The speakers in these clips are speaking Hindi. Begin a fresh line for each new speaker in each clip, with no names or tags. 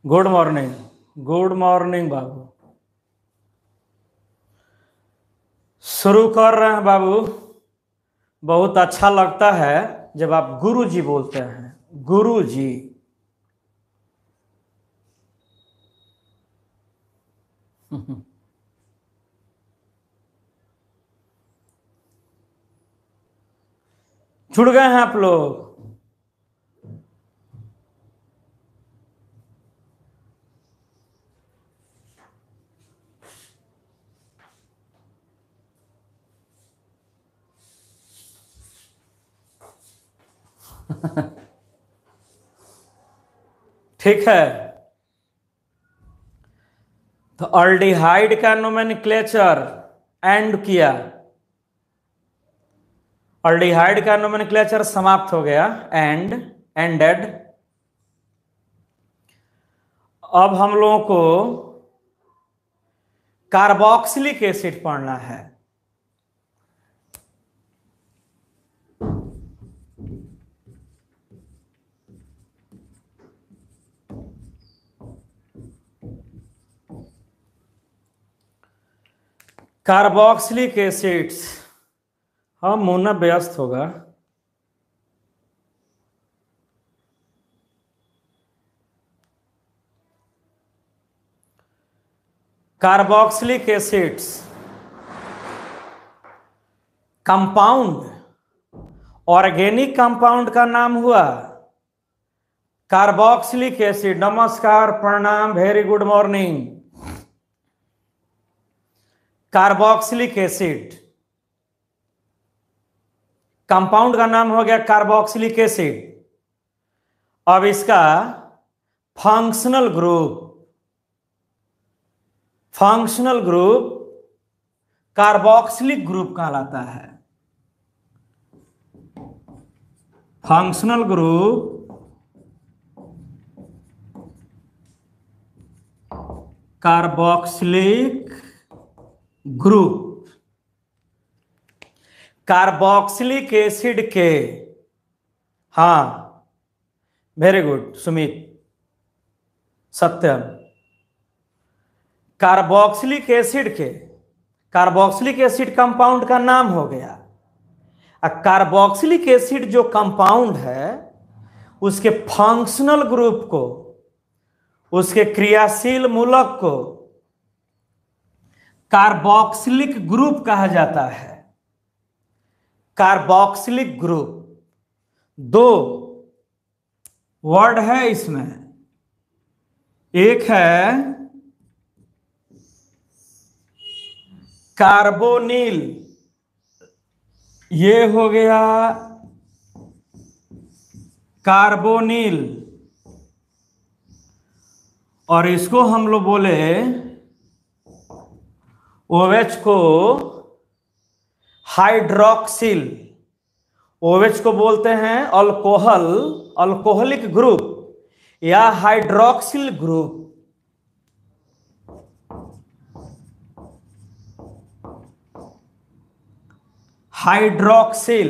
Good morning. गुड मॉर्निंग बाबू। शुरू कर रहे हैं बाबू। बहुत अच्छा लगता है जब आप गुरु जी बोलते हैं। गुरु जी। जुड़ गए हैं आप लोग। ठीक है, तो अल्डिहाइड का नोमेनक्लेचर एंड किया। अल्डिहाइड का नोमेनक्लेचर समाप्त हो गया, एंडेड। अब हम लोगों को कार्बोक्सिलिक एसिड पढ़ना है। Carboxylic acids. हाँ, मुन्ना व्यस्त होगा। Carboxylic acids compound, organic compound का नाम हुआ कार्बोक्सिलिक एसिड। नमस्कार, प्रणाम, very good morning. Carboxylic acid compound का नाम हो गया कार्बोक्सिलिक एसिड। अब इसका फंक्शनल ग्रुप कार्बोक्सिलिक ग्रुप कहलाता है। Functional group carboxylic group. Carboxylic acid के, हाँ वेरी गुड सुमित, सत्यम। कार्बोक्सिलिक एसिड कंपाउंड का नाम हो गया। कार्बोक्सिलिक एसिड जो कंपाउंड है उसके फंक्शनल ग्रुप को, उसके क्रियाशील मूलक को कार्बोक्सिलिक ग्रुप कहा जाता है। कार्बोक्सिलिक ग्रुप, दो वर्ड है इसमें। एक है कार्बोनिल, ये हो गया कार्बोनिल, और इसको हम लोग बोले OH को हाइड्रोक्सिल। OH को बोलते हैं अल्कोहलिक ग्रुप या hydroxyl group. Hydroxyl,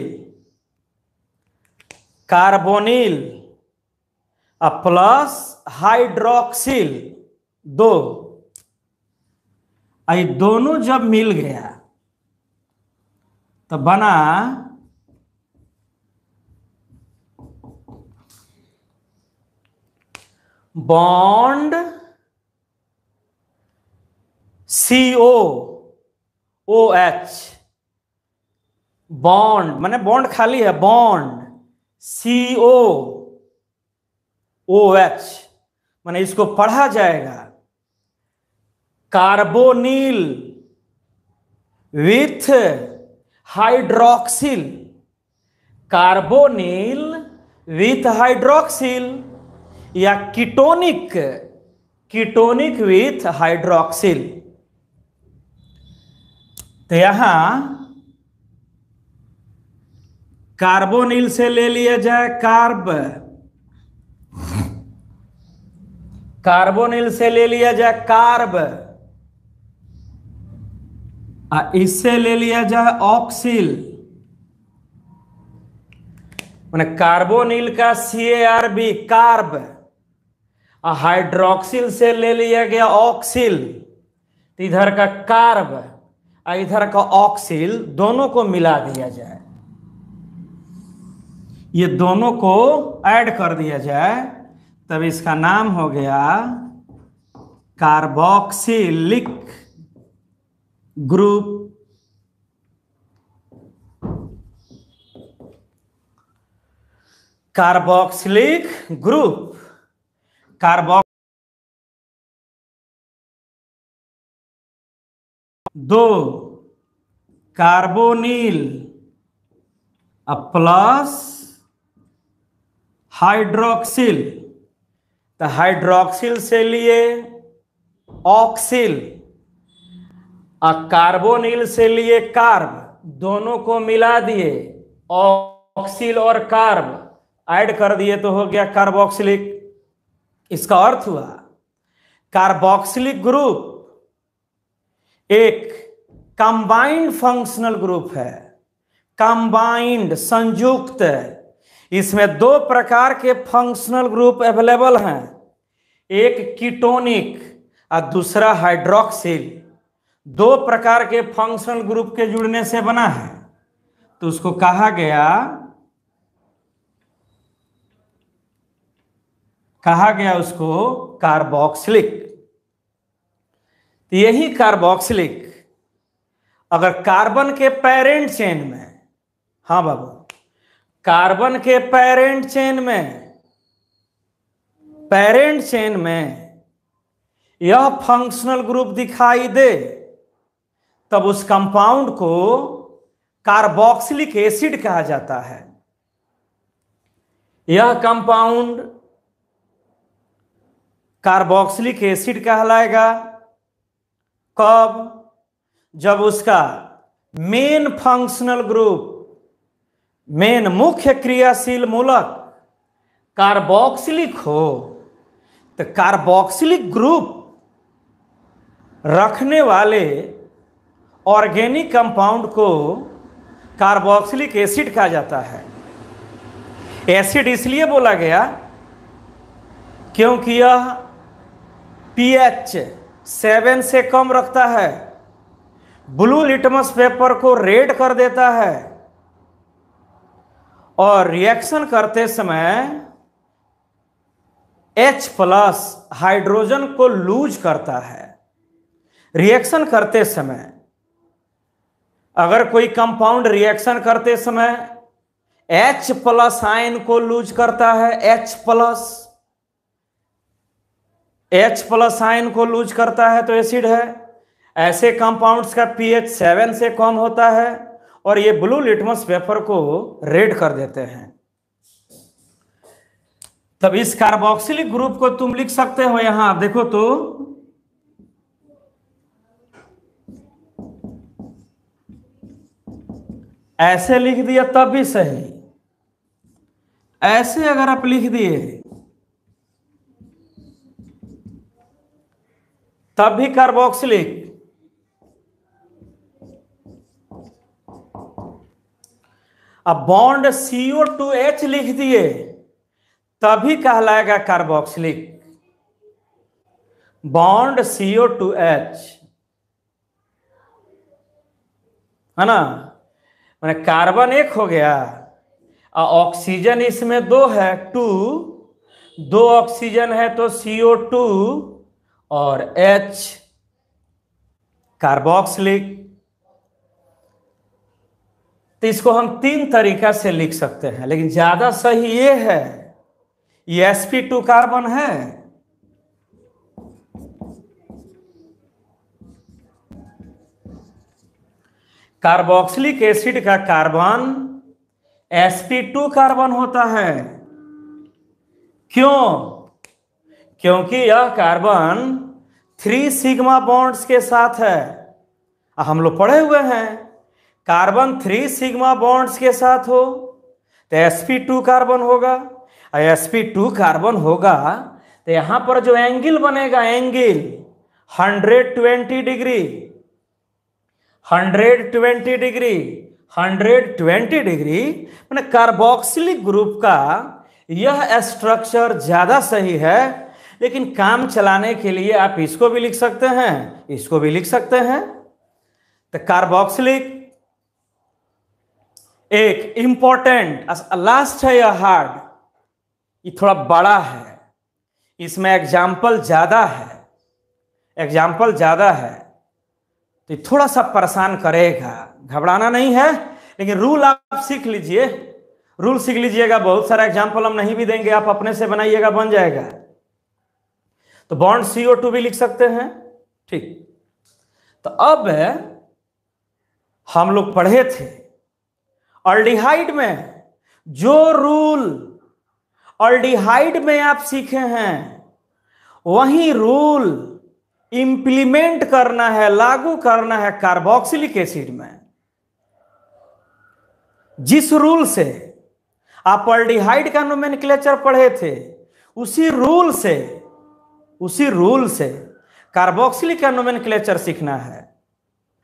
carbonyl plus hydroxyl, दो, ये दोनों जब मिल गया तो बना बॉन्ड COOH। बॉन्ड माने बॉन्ड खाली है, बॉन्ड COOH माने इसको पढ़ा जाएगा carbonyl with hydroxyl. Carbonyl with hydroxyl या कीटोनिक विथ हाइड्रोक्सिल। तो यहां कार्बोनिल से ले लिया जाए कार्बोनिल से ले लिया जाए कार्ब, इससे ले लिया जाए ऑक्सिल। माने कार्बोनिल का CARB कार्ब, हाइड्रोक्सिल से ले लिया गया ऑक्सिल, तो इधर का कार्ब और इधर का ऑक्सिल दोनों को मिला दिया जाए, ये दोनों को ऐड कर दिया जाए, तब इसका नाम हो गया कार्बोक्सिलिक ग्रुप। Carboxylic group. दो कार्बोनिल प्लस हाइड्रोक्सिल, तो हाइड्रोक्सिल से लिए ऑक्सिल और कार्बोनिल से लिए कार्ब, दोनों को मिला दिए, ऑक्सिल और कार्ब ऐड कर दिए तो हो गया कार्बोक्सिलिक। इसका अर्थ हुआ कार्बोक्सिलिक ग्रुप एक कंबाइंड फंक्शनल ग्रुप है, कंबाइंड संयुक्त। इसमें दो प्रकार के फंक्शनल ग्रुप अवेलेबल हैं, एक कीटोनिक और दूसरा हाइड्रोक्सिल। दो प्रकार के फंक्शनल ग्रुप के जुड़ने से बना है, तो उसको कहा गया उसको कार्बोक्सिलिक। तो यही कार्बोक्सिलिक अगर कार्बन के पेरेंट चेन में, हाँ बाबू, कार्बन के पेरेंट चेन में यह फंक्शनल ग्रुप दिखाई दे, तब उस कंपाउंड को कार्बोक्सिलिक एसिड कहा जाता है। यह कंपाउंड कार्बोक्सिलिक एसिड कहलाएगा कब? जब उसका मेन फंक्शनल ग्रुप, मेन मुख्य क्रियाशील मूलक कार्बोक्सिलिक हो। तो कार्बोक्सिलिक ग्रुप रखने वाले ऑर्गेनिक कंपाउंड को कार्बोक्सिलिक एसिड कहा जाता है। एसिड इसलिए बोला गया क्योंकि यह pH 7 से कम रखता है, ब्लू लिटमस पेपर को रेड कर देता है और रिएक्शन करते समय H प्लस हाइड्रोजन को लूज करता है। रिएक्शन करते समय अगर कोई कंपाउंड रिएक्शन करते समय H प्लस आयन को लूज करता है, H प्लस आयन को लूज करता है तो एसिड है। ऐसे कंपाउंड्स का pH 7 से कम होता है और ये ब्लू लिटमस पेपर को रेड कर देते हैं। तब इस कार्बोक्सिलिक ग्रुप को तुम लिख सकते हो, यहां आप देखो तो ऐसे लिख दिया तब भी सही, ऐसे अगर आप लिख दिए तब भी कार्बोक्सिलिक। अब बॉन्ड CO2H लिख दिए तभी कहलाएगा कार्बोक्सिलिक। बॉन्ड CO2H है ना, मैंने कार्बन एक हो गया और ऑक्सीजन इसमें दो है, 2, 2 ऑक्सीजन है तो CO2 और H कार्बोक्सिलिक। तो इसको हम 3 तरीका से लिख सकते हैं, लेकिन ज्यादा सही ये है, ये sp2 कार्बन है, कार्बोक्सिलिक एसिड का कार्बन sp2 कार्बन होता है। क्यों? क्योंकि यह कार्बन 3 सिग्मा बॉन्ड्स के साथ है। हम लोग पढ़े हुए हैं, कार्बन 3 सिग्मा बॉन्ड्स के साथ हो तो sp2 कार्बन होगा, और sp2 कार्बन होगा तो यहां पर जो एंगल बनेगा, एंगल 120 डिग्री, 120 डिग्री, 120 डिग्री, मैंने कार्बोक्सिलिक ग्रुप का यह स्ट्रक्चर ज्यादा सही है, लेकिन काम चलाने के लिए आप इसको भी लिख सकते हैं, इसको भी लिख सकते हैं। तो कार्बोक्सिलिक एक इंपॉर्टेंट, लास्ट है या हार्ड, ये थोड़ा बड़ा है, इसमें एग्जाम्पल ज्यादा है, एग्जाम्पल ज्यादा है, तो थोड़ा सा परेशान करेगा, घबराना नहीं है। लेकिन रूल आप सीख लीजिए, रूल सीख लीजिएगा। बहुत सारा एग्जाम्पल हम नहीं भी देंगे, आप अपने से बनाइएगा, बन जाएगा। तो बॉन्ड CO2 भी लिख सकते हैं, ठीक। तो अब हम लोग पढ़े थे अल्डिहाइड में जो रूल अल्डिहाइड में आप सीखे हैं वही रूल इंप्लीमेंट करना है, लागू करना है कार्बोक्सिलिक एसिड में। जिस रूल से आप अल्डिहाइड का नोमेनक्लेचर पढ़े थे, उसी रूल से कार्बोक्सिलिक का नोमेनक्लेचर सीखना है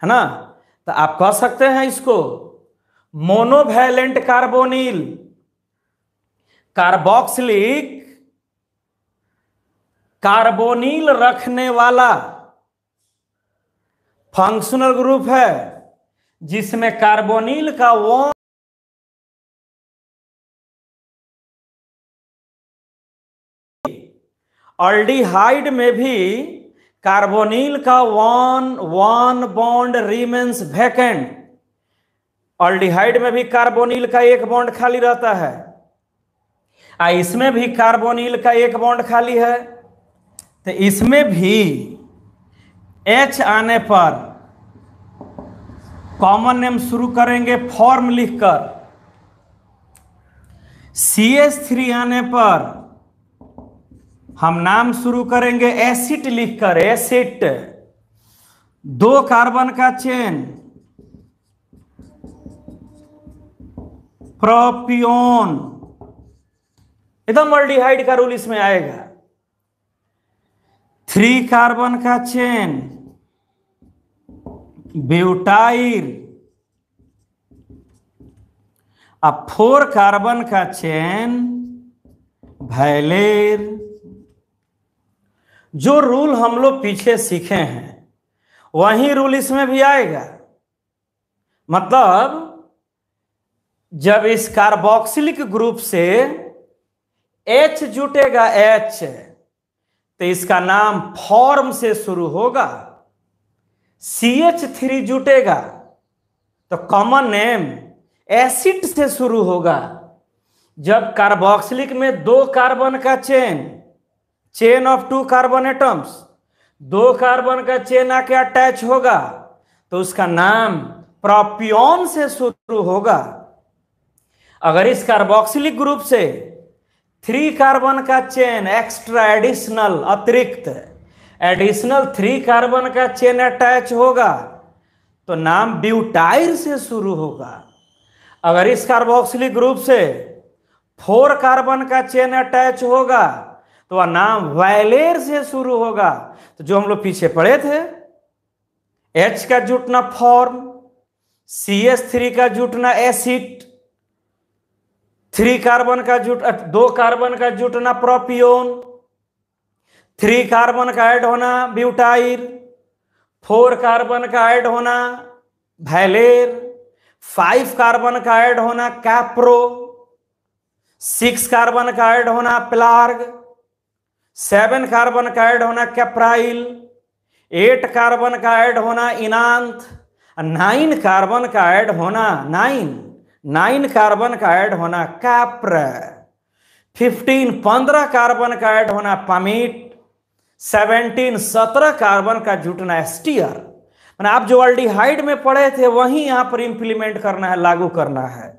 ना। तो आप कह सकते हैं इसको मोनोवैलेंट कार्बोनिल, कार्बोक्सिलिक कार्बोनिल रखने वाला फंक्शनल ग्रुप है जिसमें कार्बोनिल का वो अल्डिहाइड में भी कार्बोनिल का one bond remains vacant. Aldehyde में भी कार्बोनिल का एक बॉन्ड खाली रहता है, इसमें भी कार्बोनिल का एक बॉन्ड खाली है। तो इसमें भी H आने पर कॉमन नेम शुरू करेंगे फॉर्म लिखकर, CH3 आने पर हम नाम शुरू करेंगे एसिड लिखकर, एसिड। 2 कार्बन का चेन प्रोपियोन, एकदम अल्डिहाइड का रूल इसमें आएगा। 3 कार्बन का चेन ब्यूटाइल, अब 4 कार्बन का चेन वैलेर। जो रूल हम लोग पीछे सीखे हैं वही रूल इसमें भी आएगा। मतलब जब इस कार्बोक्सिलिक ग्रुप से H जुटेगा, H, तो इसका नाम फॉर्म से शुरू होगा। CH3 जुटेगा तो कॉमन नेम एसिड से शुरू होगा। जब कार्बोक्सिलिक में 2 कार्बन का chain of 2 carbon atoms, 2 carbon का चेन आके अटैच होगा तो उसका नाम प्रोपियोन से शुरू होगा। अगर इस कार्बोक्सिलिक ग्रुप से 3 कार्बन का चेन एक्स्ट्रा एडिशनल अतिरिक्त एडिशनल 3 कार्बन का चेन अटैच होगा तो नाम ब्यूटाइल से शुरू होगा। अगर इस कार्बोक्सिलिक ग्रुप से 4 कार्बन का चेन अटैच होगा तो वह नाम वैलेर से शुरू होगा। तो जो हम लोग पीछे पढ़े थे, H का जुटना फॉर्म, CH3 का जुटना एसिड, 2 कार्बन का जुटना प्रोपियोन, 3 कार्बन का ऐड होना ब्यूटाइल, 4 कार्बन का ऐड होना वैलेर, 5 कार्बन का ऐड होना कैप्रो, 6 कार्बन का ऐड होना प्लार्ग, 7 कार्बन का ऐड होना कैप्राइल, 8 कार्बन का ऐड होना इनांथ, 9 कार्बन का ऐड होना 9 कार्बन का ऐड होना कैप्र, 15 कार्बन का ऐड होना पामिट, 17 कार्बन का जुटना एस्टियर। मैंने आप जो अल्डिहाइड में पढ़े थे वही यहां पर इंप्लीमेंट करना है, लागू करना है।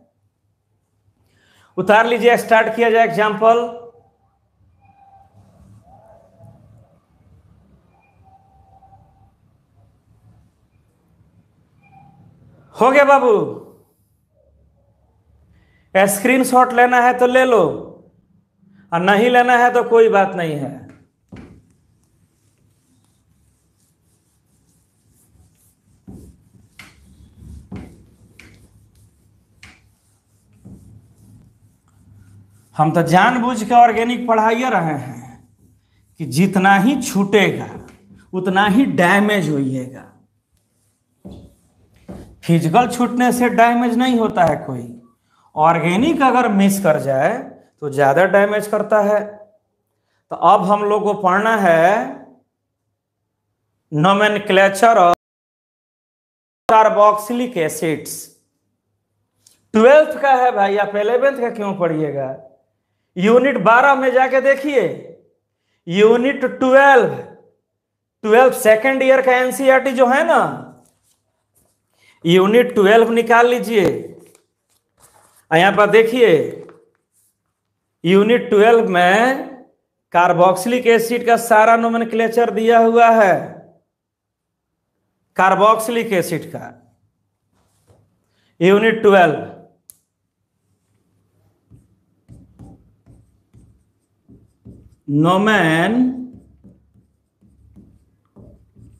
उतार लीजिए, स्टार्ट किया जाए एग्जाम्पल। हो गया बाबू, स्क्रीनशॉट लेना है तो ले लो और नहीं लेना है तो कोई बात नहीं है। हम तो जानबूझ के ऑर्गेनिक पढ़ाइए रहे हैं कि जितना ही छूटेगा उतना ही डैमेज होइएगा। फिजिकल छूटने से डैमेज नहीं होता है कोई, ऑर्गेनिक अगर मिस कर जाए तो ज्यादा डैमेज करता है। तो अब हम लोग को पढ़ना है nomenclature of carboxylic acids. 12th का है भाई, आप 11th का क्यों पढ़िएगा? यूनिट 12 में जाके देखिए, यूनिट 12 सेकेंड ईयर का एनसीईआरटी जो है ना, यूनिट 12 निकाल लीजिए। यहां पर देखिए, यूनिट 12 में कार्बोक्सिलिक एसिड का सारा नोमेनक्लेचर दिया हुआ है, कार्बोक्सिलिक एसिड का। Unit 12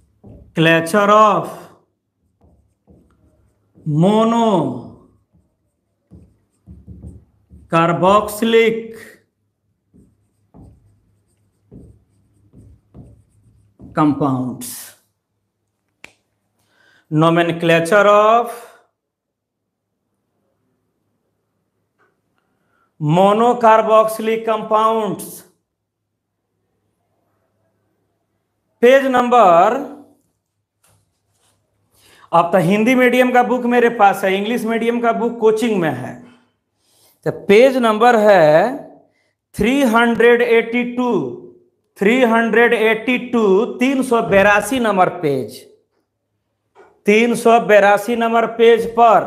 nomenclature of mono carboxylic compounds. Nomenclature of monocarboxylic compounds, page number, अब तो हिंदी मीडियम का बुक मेरे पास है, इंग्लिश मीडियम का बुक कोचिंग में है। तो पेज नंबर है 382, 382 नंबर पेज। 382 नंबर पेज पर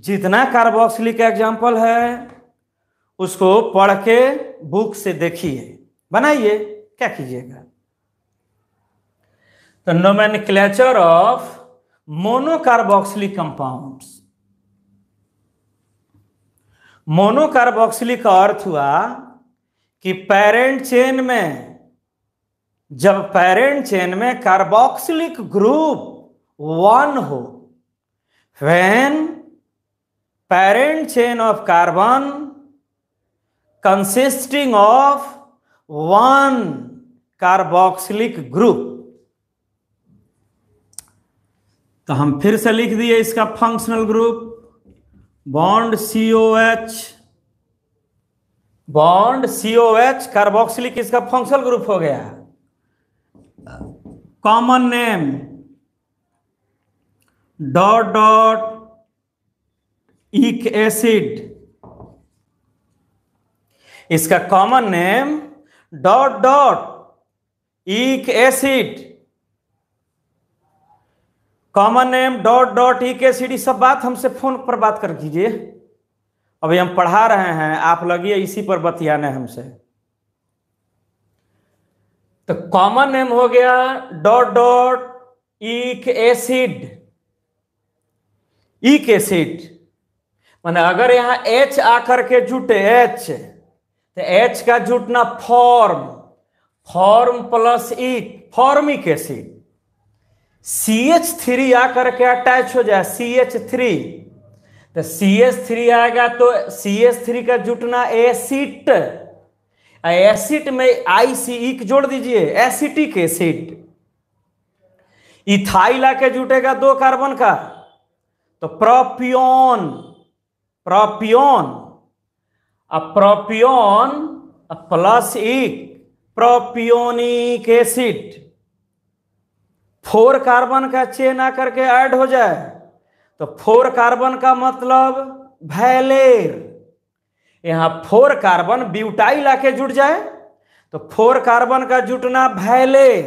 जितना कार्बोक्सिलिक एग्जाम्पल है उसको पढ़ के बुक से देखिए, बनाइए, क्या कीजिएगा। तो nomenclature of monocarboxylic compounds. Monocarboxylic का अर्थ हुआ कि पेरेंट चेन में, जब पेरेंट चेन में कार्बोक्सिलिक ग्रुप 1 हो, when parent chain of carbon consisting of 1 carboxylic group. तो हम फिर से लिख दिए इसका functional group, bond COH, bond COH carboxylic इसका फंक्शनल ग्रुप हो गया। Common name dot dot ic acid, इसका common name dot dot ic acid, common name dot dot ic acid. ये सब बात हमसे फोन पर बात कर कीजिए, अभी हम पढ़ा रहे हैं, आप लगिए इसी पर बतियाने हमसे। तो कॉमन नेम हो गया dot dot ic acid. ईक acid माने अगर यहां H आकर के जुटे, H, तो H का जुटना form, form plus ईक, formic acid. CH3 आकर के अटैच हो जाए, CH3, तो CH3 आएगा तो CH3 का जुटना एसिड, एसिड में IC जोड़ दीजिए, एसिटिक एसिड। इथाइल आके जुटेगा 2 कार्बन का, तो प्रोपियोन, प्रोपियोन, प्रोपियोन प्लस ईक, प्रोपियोनिक एसिड। 4 कार्बन का चेन आकर के ऐड हो जाए, तो 4 कार्बन का मतलब वैलेर। यहां 4 कार्बन ब्यूटाइल आके जुट जाए, तो 4 कार्बन का जुटना वैलेर,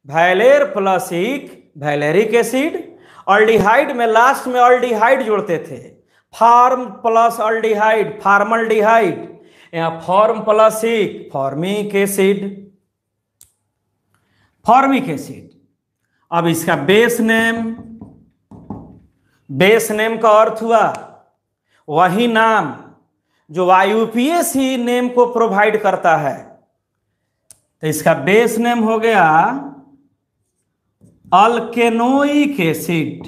वैलेर प्लस ईक, वैलेरिक एसिड। अल्डिहाइड में लास्ट में अल्डिहाइड जोड़ते थे, फार्म प्लस अल्डिहाइड, फार्मल्डिहाइड। यहां form plus ईक, formic acid, formic acid. अब इसका बेस नेम, बेस नेम का अर्थ हुआ वही नाम जो IUPAC ही नेम को प्रोवाइड करता है। तो इसका बेस नेम हो गया अल्केनोइक एसिड,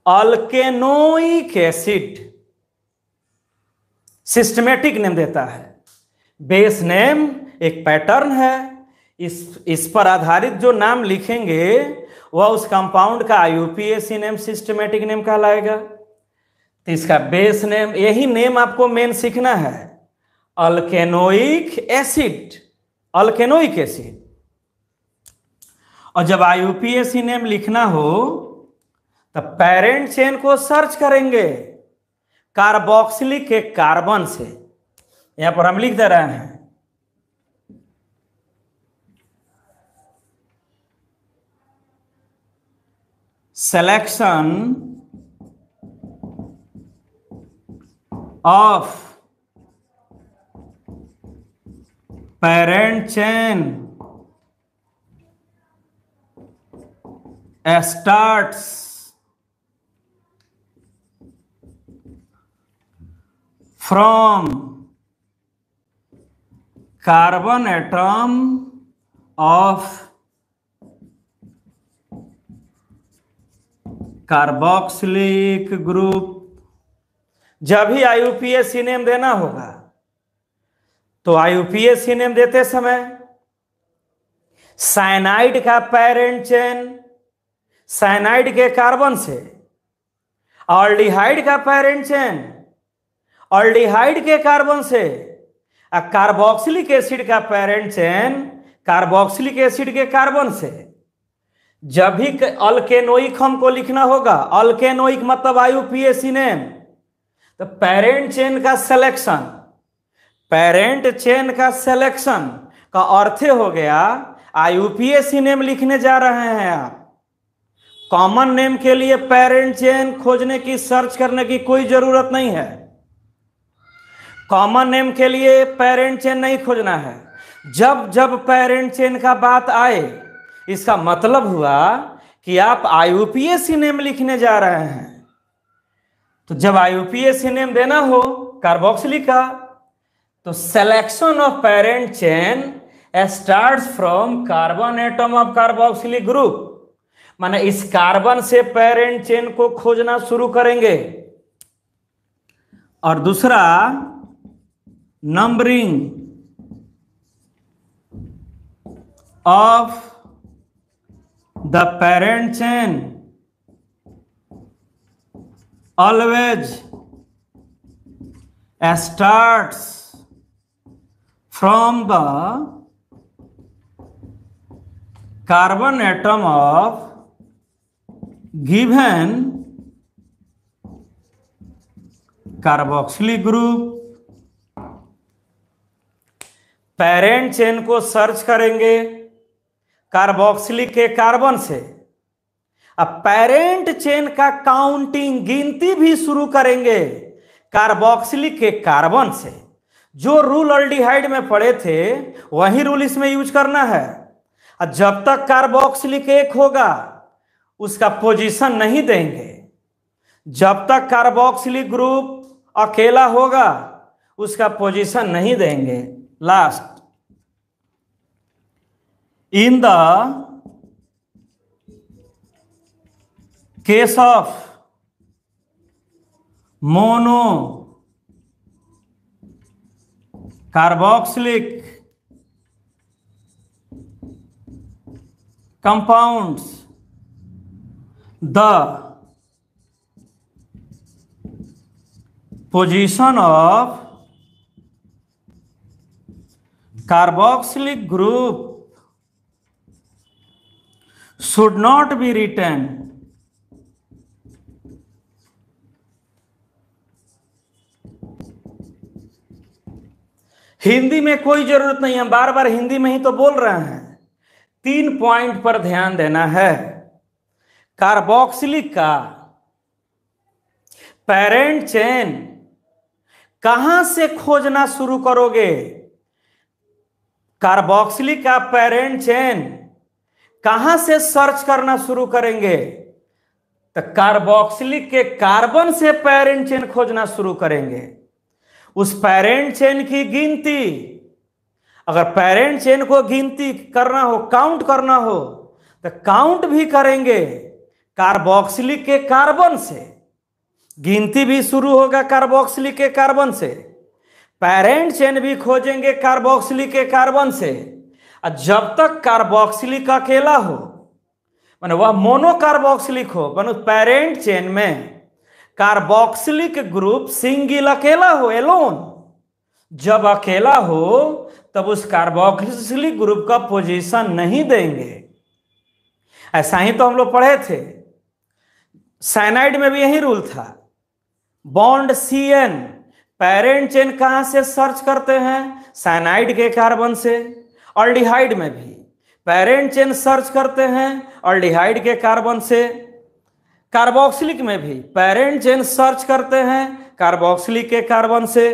अल्केनोइक एसिड। सिस्टमेटिक नेम देता है। बेस नेम एक पैटर्न है, इस पर आधारित जो नाम लिखेंगे वह उस कंपाउंड का आईयूपीएसी नेम सिस्टमेटिक नेम कहलाएगा। तो इसका बेस नेम, यही नेम आपको मेन सीखना है, अल्केनोइक एसिड, अल्केनोइक एसिड। और जब आईयूपीएसी नेम लिखना हो तो पेरेंट चेन को सर्च करेंगे कार्बोक्सिलिक के कार्बन से। यहां पर हम लिख दे रहे हैं selection of parent chain starts from carbon atom of carboxylic group. जब भी आईयूपीएसी नेम देना होगा तो आईयूपीएसी नेम देते समय साइनाइड का पेरेंट चेन साइनाइड के कार्बन से, ऑल्डिहाइड का पेरेंट चेन ऑल्डिहाइड के कार्बन से, और कार्बोक्सिलिक एसिड का पेरेंट चेन कार्बोक्सिलिक एसिड के कार्बन से। जब भी अल्केनोइक हमको लिखना होगा, अल्केनोइक मतलब आईयूपीएसी नेम, तो पेरेंट चेन का सिलेक्शन, पेरेंट चेन का सिलेक्शन का अर्थ हो गया आईयूपीएसी नेम लिखने जा रहे हैं आप। कॉमन नेम के लिए पेरेंट चेन खोजने की, सर्च करने की कोई जरूरत नहीं है। कॉमन नेम के लिए पेरेंट चेन नहीं खोजना है। जब जब पेरेंट चेन का बात आए, इसका मतलब हुआ कि आप आईयूपीएसी नेम लिखने जा रहे हैं। तो जब आईयूपीएसी नेम देना हो कार्बोक्सिलिक का, तो selection of parent chain starts from carbon atom of carboxylic group, माने इस कार्बन से पेरेंट चेन को खोजना शुरू करेंगे। और दूसरा numbering of the parent chain always starts from the carbon atom of given carboxylic group। Parent chain को सर्च करेंगे कार्बोक्सिलिक के कार्बन से। अब पेरेंट चेन का काउंटिंग, गिनती भी शुरू करेंगे कार्बोक्सिलिक के कार्बन से। जो रूल अल्डिहाइड में पढ़े थे वही रूल इसमें यूज करना है। और जब तक कार्बोक्सिलिक एक होगा उसका पोजीशन नहीं देंगे, जब तक कार्बोक्सिलिक ग्रुप अकेला होगा उसका पोजीशन नहीं देंगे। Last, in the case of mono carboxylic compounds, the position of carboxylic group should not be written Hindi में कोई जरूरत नहीं, हम बार बार हिंदी में ही तो बोल रहे हैं। 3 पॉइंट पर ध्यान देना है। कार्बोक्सिलिक का पेरेंट चेन कहां से खोजना शुरू करोगे? कार्बोक्सिलिक का पेरेंट चेन कहां से सर्च करना शुरू करेंगे? तो कार्बोक्सिलिक के कार्बन से पेरेंट चेन खोजना शुरू करेंगे। उस पेरेंट चेन की गिनती, अगर पेरेंट चेन को गिनती करना हो, काउंट करना हो, तो काउंट भी करेंगे कार्बोक्सिलिक के कार्बन से। गिनती भी शुरू होगा कार्बोक्सिलिक के कार्बन से। पेरेंट चेन भी खोजेंगे कार्बोक्सिलिक के कार्बन से, और जब तक कार्बोक्सिलिक अकेला हो, माने वह मोनोकार्बोक्सिलिक हो, माने पेरेंट चेन में कार्बोक्सिलिक ग्रुप सिंगल अकेला हो, एलोन, जब अकेला हो तब उस कार्बोक्सिलिक ग्रुप का पोजीशन नहीं देंगे। ऐसा ही तो हम लोग पढ़े थे, साइनाइड में भी यही रूल था। बॉन्ड CN, पेरेंट चेन कहां से सर्च करते हैं? साइनाइड के कार्बन से। ऑल्डिहाइड में भी पेरेंट चेन सर्च करते हैं ऑल्डिहाइड के कार्बन से। कार्बोक्सिलिक में भी पेरेंट चेन सर्च करते हैं कार्बोक्सिलिक के कार्बन से।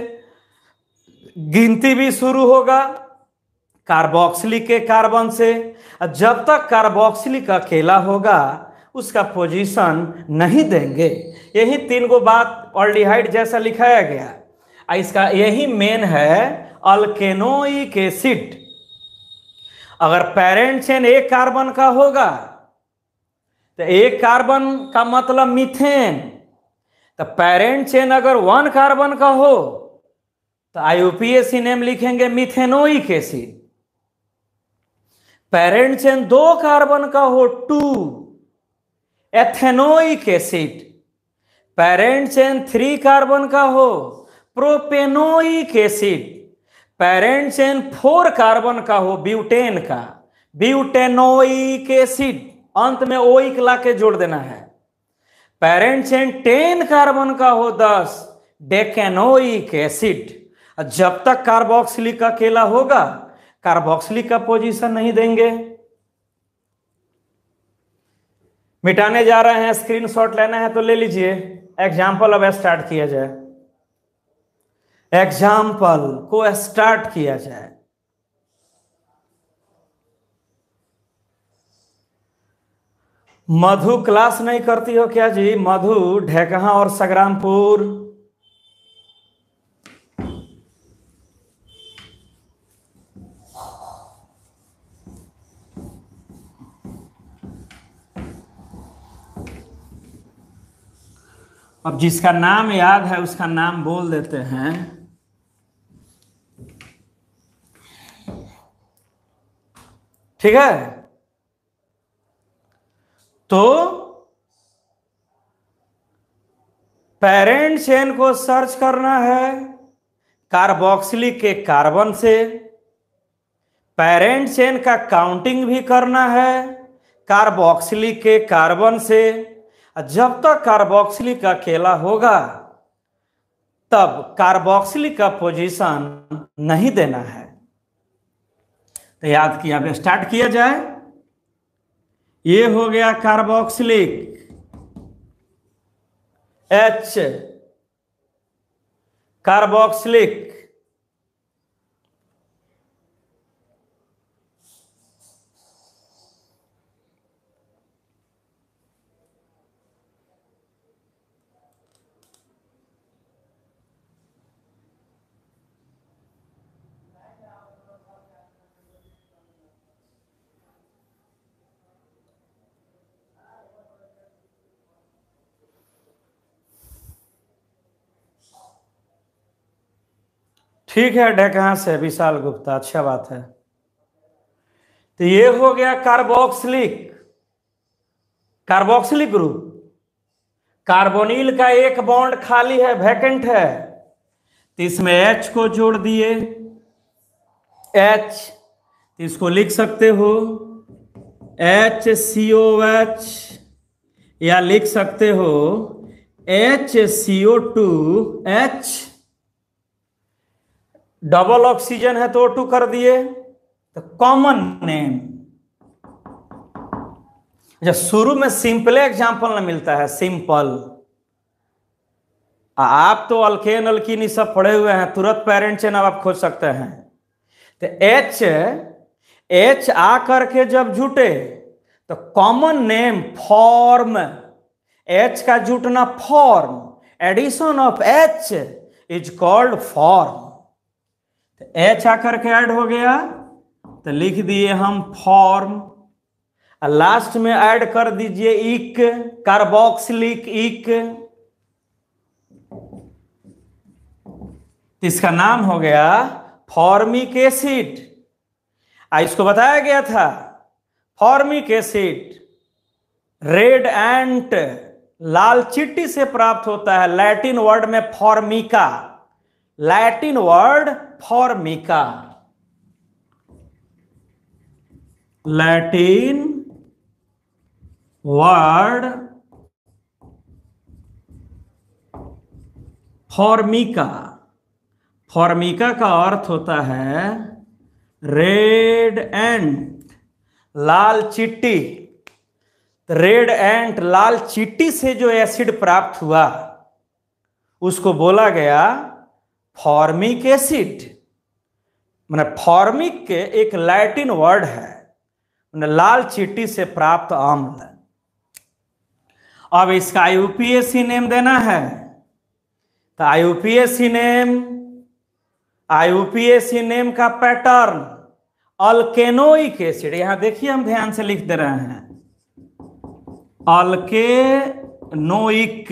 गिनती भी शुरू होगा कार्बोक्सिलिक के कार्बन से। जब तक कार्बोक्सिलिक अकेला होगा उसका पोजीशन नहीं देंगे। यही 3 गो बात ऑल्डिहाइड जैसा लिखाया गया। इसका यही मेन है अल्केनोइक एसिड। अगर पेरेंट चेन एक कार्बन का होगा तो एक कार्बन का मतलब मीथेन, तो पेरेंट चेन अगर 1 कार्बन का हो तो IUPAC नेम लिखेंगे methanoic acid. Parent chain 2 carbon का हो 2 ethanoic acid. Parent chain 3 carbon का हो propanoic acid. Parent chain 4 carbon का हो ब्यूटेन का ब्यूटेनोइक एसिड। अंत में ओइक ला के जोड़ देना है। पेरेंट चेन 10 कार्बन का हो 10 डेकेनोइक एसिड। जब तक कार्बोक्सिलिक अकेला होगा कार्बोक्सिलिक का पोजीशन नहीं देंगे। मिटाने जा रहे हैं, स्क्रीनशॉट लेना है तो ले लीजिए। एग्जाम्पल अब स्टार्ट किया जाए, एग्जाम्पल को स्टार्ट किया जाए। मधु क्लास नहीं करती हो क्या जी? मधु ढेकहा और संग्रामपुर। अब जिसका नाम याद है उसका नाम बोल देते हैं। ठीक है, तो पेरेंट चेन को सर्च करना है कार्बोक्सिलिक के कार्बन से। पेरेंट चेन का काउंटिंग भी करना है कार्बोक्सिलिक के कार्बन से। जब तक कार्बोक्सिलिक अकेला होगा तब कार्बोक्सिलिक का पोजीशन नहीं देना है। तो याद किया, अब स्टार्ट किया जाए। ये हो गया कार्बोक्सिलिक H, कार्बोक्सिलिक ठीक है, ढेकहा से विशाल गुप्ता, अच्छा बात है। तो ये हो गया कार्बोक्सिलिक, कार्बोक्सिलिक ग्रुप। कार्बोनिल का एक बॉन्ड खाली है, वैकेंट है, तो इसमें H को जोड़ दिए। H, इसको लिख सकते हो HCOH, या लिख सकते हो HCO2H। डबल ऑक्सीजन है तो O2 कर दिए। तो कॉमन नेम, जब शुरू में सिंपल एग्जाम्पल ना मिलता है, सिंपल। आप तो अल्केन अल्कीन सब पढ़े हुए हैं, तुरंत पेरेंट चेन अब आप खोज सकते हैं। तो H आ करके जब जुटे तो कॉमन नेम फॉर्म, H का जुटना form, addition of H is called form. H आकर के ऐड हो गया तो लिख दिए हम फॉर्म। लास्ट में ऐड कर दीजिए इक, कार्बोक्सिलिक इक। तो इसका नाम हो गया फॉर्मिक एसिड। इसको बताया गया था फॉर्मिक एसिड रेड एंट लाल चींटी से प्राप्त होता है। लैटिन वर्ड में Formica, Latin word Formica, Latin word Formica. Formica का अर्थ होता है रेड एंट, लाल चींटी। रेड एंट लाल चींटी से जो एसिड प्राप्त हुआ उसको बोला गया फॉर्मिक एसिड। माने फॉर्मिक के एक लैटिन वर्ड है, माने लाल चींटी से प्राप्त अम्ल। अब इसका आईयूपीएसी नेम देना है, तो आईयूपीएसी नेम का पैटर्न अल्केनोइक एसिड। यहां देखिए हम ध्यान से लिख दे रहे हैं अल्केनोइक।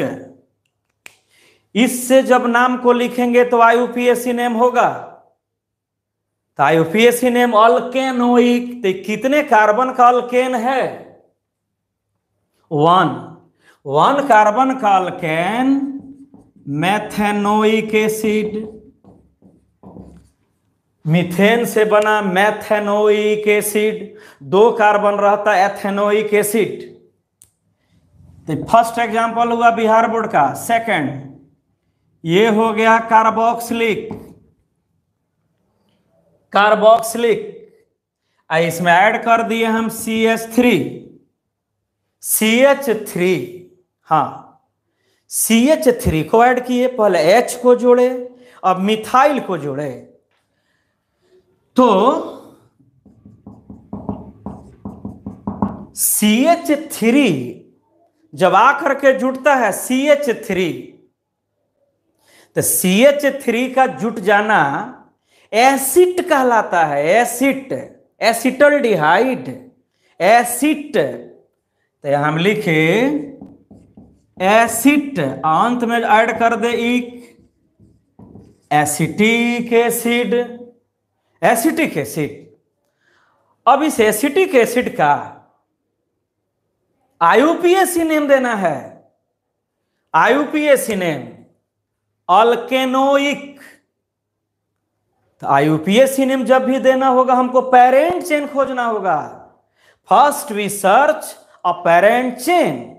इससे जब नाम को लिखेंगे तो आईयूपीएसी नेम होगा, तो आईयूपीएसी नेम अल्केनोइक। तो कितने कार्बन का अल्केन है? 1 कार्बन का अल्केन मैथेनोइक एसिड। मीथेन से बना मैथेनोइक एसिड, 2 कार्बन रहता एथेनोइक एसिड। तो फर्स्ट एग्जांपल हुआ बिहार बोर्ड का। सेकंड ये हो गया कार्बोक्सिलिक, कार्बोक्सिलिक। इसमें ऐड कर दिए हम CH3, CH3। हाँ, CH3 को ऐड किए, पहले H को जोड़े, अब मिथाइल को जोड़े। तो CH3 जब आकर के जुटता है CH3, तो CH3 का जुट जाना एसिड कहलाता है। Acid, acetaldehyde, acid. तो हम लिखे एसिड, अंत में ऐड कर दे इक, एसिटिक एसिड, एसिटिक एसिड। अब इस एसिटिक एसिड का आईयूपीएसी नेम देना है। IUPAC name alkanoic. तो आईयूपीएसी नेम जब भी देना होगा हमको पेरेंट चेन खोजना होगा। First we search a parent chain.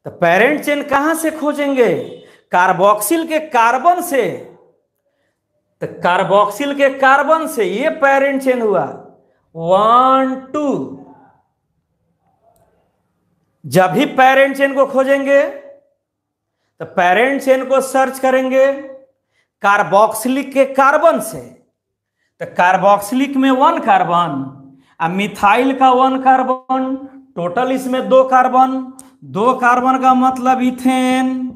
तो पेरेंट चेन कहां से खोजेंगे? कार्बोक्सिल के कार्बन से। तो कार्बोक्सिल के कार्बन से ये पेरेंट चेन हुआ 1 2। जब भी पेरेंट चेन को खोजेंगे तो पेरेंट चेन को सर्च करेंगे कार्बोक्सिलिक के कार्बन से। तो कार्बोक्सिलिक में 1 कार्बन, अब मिथाइल का 1 कार्बन, टोटल इसमें 2 कार्बन। 2 कार्बन का मतलब इथेन।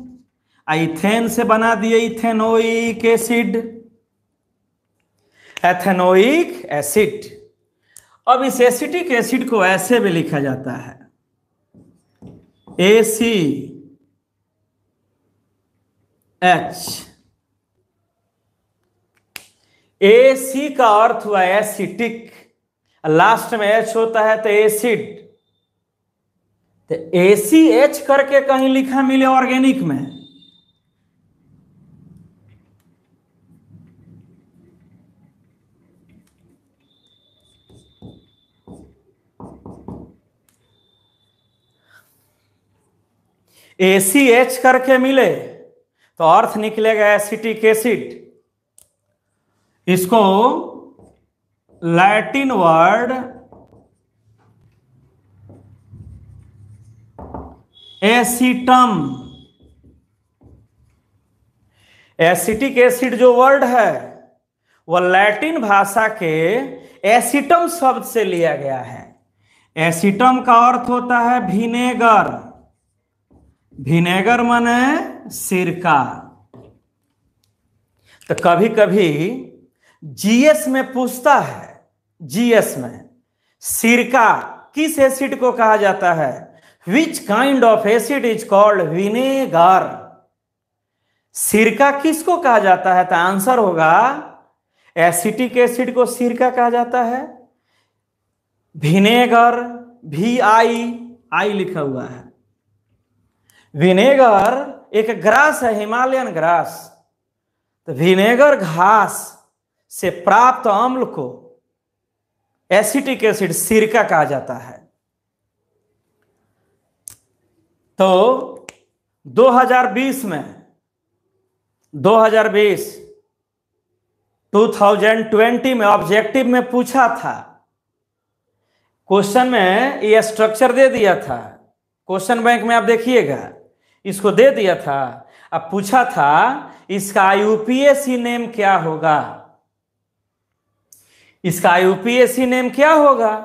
इथेन से बना दिए इथेनोइक एसिड, एथेनोइक एसिड। अब इस एसिटिक एसिड को ऐसे भी लिखा जाता है ACH। AC का अर्थ हुआ एसिटिक, लास्ट में H होता है तो एसिड। तो ACH करके कहीं लिखा मिले ऑर्गेनिक में, ACH करके मिले तो अर्थ निकलेगा एसिटिक एसिड। इसको लैटिन वर्ड एसिटम, एसिटिक एसिड जो वर्ड है वह लैटिन भाषा के एसिटम शब्द से लिया गया है। एसिटम का अर्थ होता है विनेगर। विनेगर माने सिरका। तो कभी कभी जीएस में पूछता है, जीएस में सिरका किस एसिड को कहा जाता है? Which kind of acid is called vinegar? सिरका किसको कहा जाता है? तो आंसर होगा एसिटिक एसिड को सिरका कहा जाता है। विनेगर, VI लिखा हुआ है। विनेगर एक ग्रास है, हिमालयन ग्रास। तो विनेगर घास से प्राप्त अम्ल को एसिटिक एसिड सिरका कहा जाता है। तो 2020 में 2020 में ऑब्जेक्टिव में पूछा था, क्वेश्चन में ये स्ट्रक्चर दे दिया था। क्वेश्चन बैंक में आप देखिएगा, इसको दे दिया था। अब पूछा था इसका यूपीएससी नेम क्या होगा, इसका यूपीएससी नेम क्या होगा?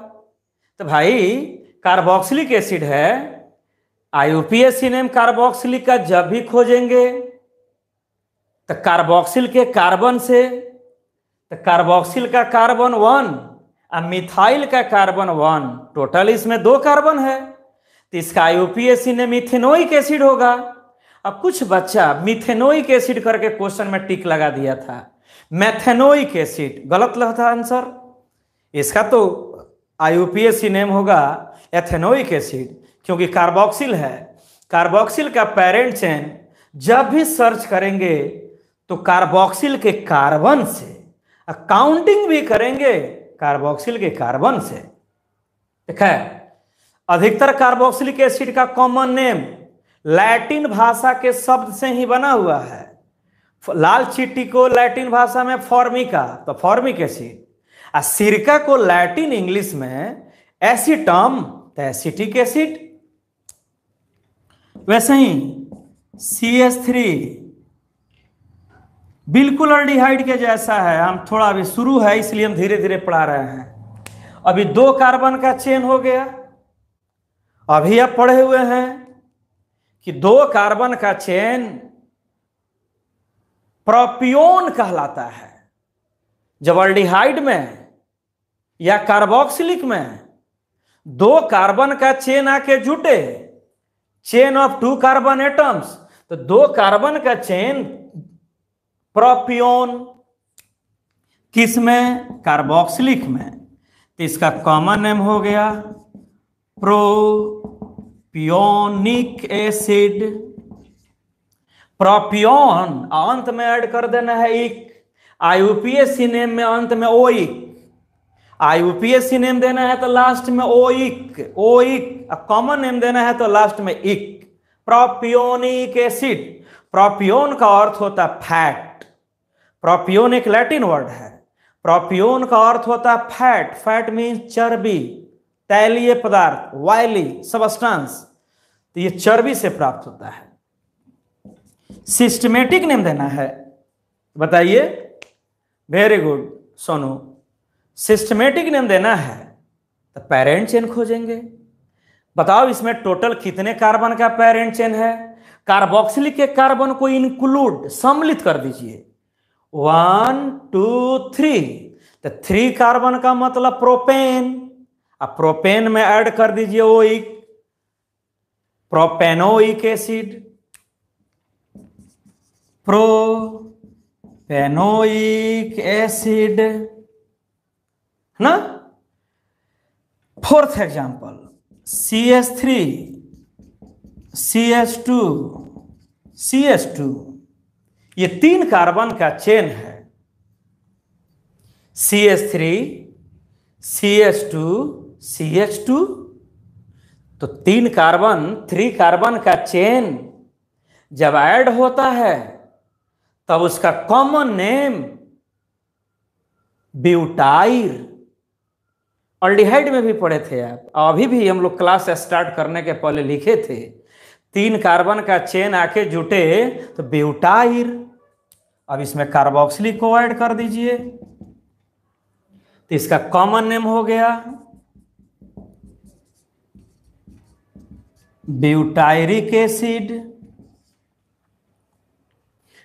तो भाई कार्बोक्सिलिक एसिड है, आईयूपीएससी नेम कार्बोक्सिलिक का जब भी खोजेंगे तो कार्बोक्सिल के कार्बन से, तो कार्बोक्सिल का कार्बन 1 और मिथाइल का कार्बन 1, टोटल इसमें 2 कार्बन है। तो इसका आईयूपीएससी नेम मिथेनोइक एसिड होगा। अब कुछ बच्चा मिथेनोइक एसिड करके क्वेश्चन में टिक लगा दिया था, मेथेनोइक एसिड, गलत लगा आंसर। इसका तो आईयूपीएससी नेम होगा एथेनोइक एसिड, क्योंकि कार्बोक्सिल है। कार्बोक्सिल का पेरेंट चेन जब भी सर्च करेंगे तो कार्बोक्सिल के कार्बन से, काउंटिंग भी करेंगे कार्बोक्सिल के कार्बन से। ठीक है, अधिकतर कार्बोक्सिलिक एसिड का कॉमन नेम लैटिन भाषा के शब्द से ही बना हुआ है। लाल चींटी को लैटिन भाषा में फॉर्मिका, तो फॉर्मिक एसिड। और सिरका को लैटिन इंग्लिश में एसिटम, तो एसिटिक एसिड। वैसे ही CH3 बिल्कुल अल्डिहाइड के जैसा है। हम थोड़ा अभी शुरू है इसलिए हम धीरे धीरे पढ़ा रहे हैं। अभी 2 कार्बन का चेन हो गया। अभी आप पढ़े हुए हैं कि 2 कार्बन का चेन प्रोपियोन कहलाता है। जब अल्डिहाइड में या कार्बोक्सिलिक में 2 कार्बन का चेन आके जुटे, चेन ऑफ 2 कार्बन एटम्स, तो 2 कार्बन का चेन प्रोपियोन, किस में? कार्बोक्सिलिक में। तो इसका कॉमन नेम हो गया प्रोपियोनिक एसिड। प्रोपियोन अंत में ऐड कर देना है इक। आईयूपीएससी नेम में अंत में ओइक, आईयूपीएससी नेम देना है तो लास्ट में ओइक, ओइक। कॉमन नेम देना है तो लास्ट में इक। Propionic acid. प्रोपियोन का अर्थ होता है फैट। प्रोपियोन एक लैटिन वर्ड है। प्रोपियोन का अर्थ होता है फैट। फैट मीन्स चर्बी, तैलीय पदार्थ, वायली सबस्टेंस। तो ये चर्बी से प्राप्त होता है। सिस्टमेटिक नेम देना है, बताइए। Very good Sonu. Systematic name देना है तो पेरेंट चेन खोजेंगे। बताओ इसमें टोटल कितने कार्बन का पेरेंट चेन है? कार्बोक्सिलिक के कार्बन को इंक्लूड, सम्मिलित कर दीजिए। 1 2 3, तो 3 कार्बन का मतलब प्रोपेन। अब प्रोपेन में ऐड कर दीजिए oic, propanoic acid, propanoic acid, है ना। 4th example CH3 CH2 CH2, ये 3 कार्बन का चेन है। CH3 CH2 CH2, तो 3 कार्बन का चेन जब ऐड होता है तब उसका कॉमन नेम ब्यूटाइल। अल्डिहाइड में भी पढ़े थे आप, अभी भी हम लोग क्लास स्टार्ट करने के पहले लिखे थे। 3 कार्बन का चेन आके जुटे तो ब्यूटाइल। अब इसमें कार्बोक्सिलिक को ऐड कर दीजिए तो इसका कॉमन नेम हो गया ब्यूटायरिक एसिड।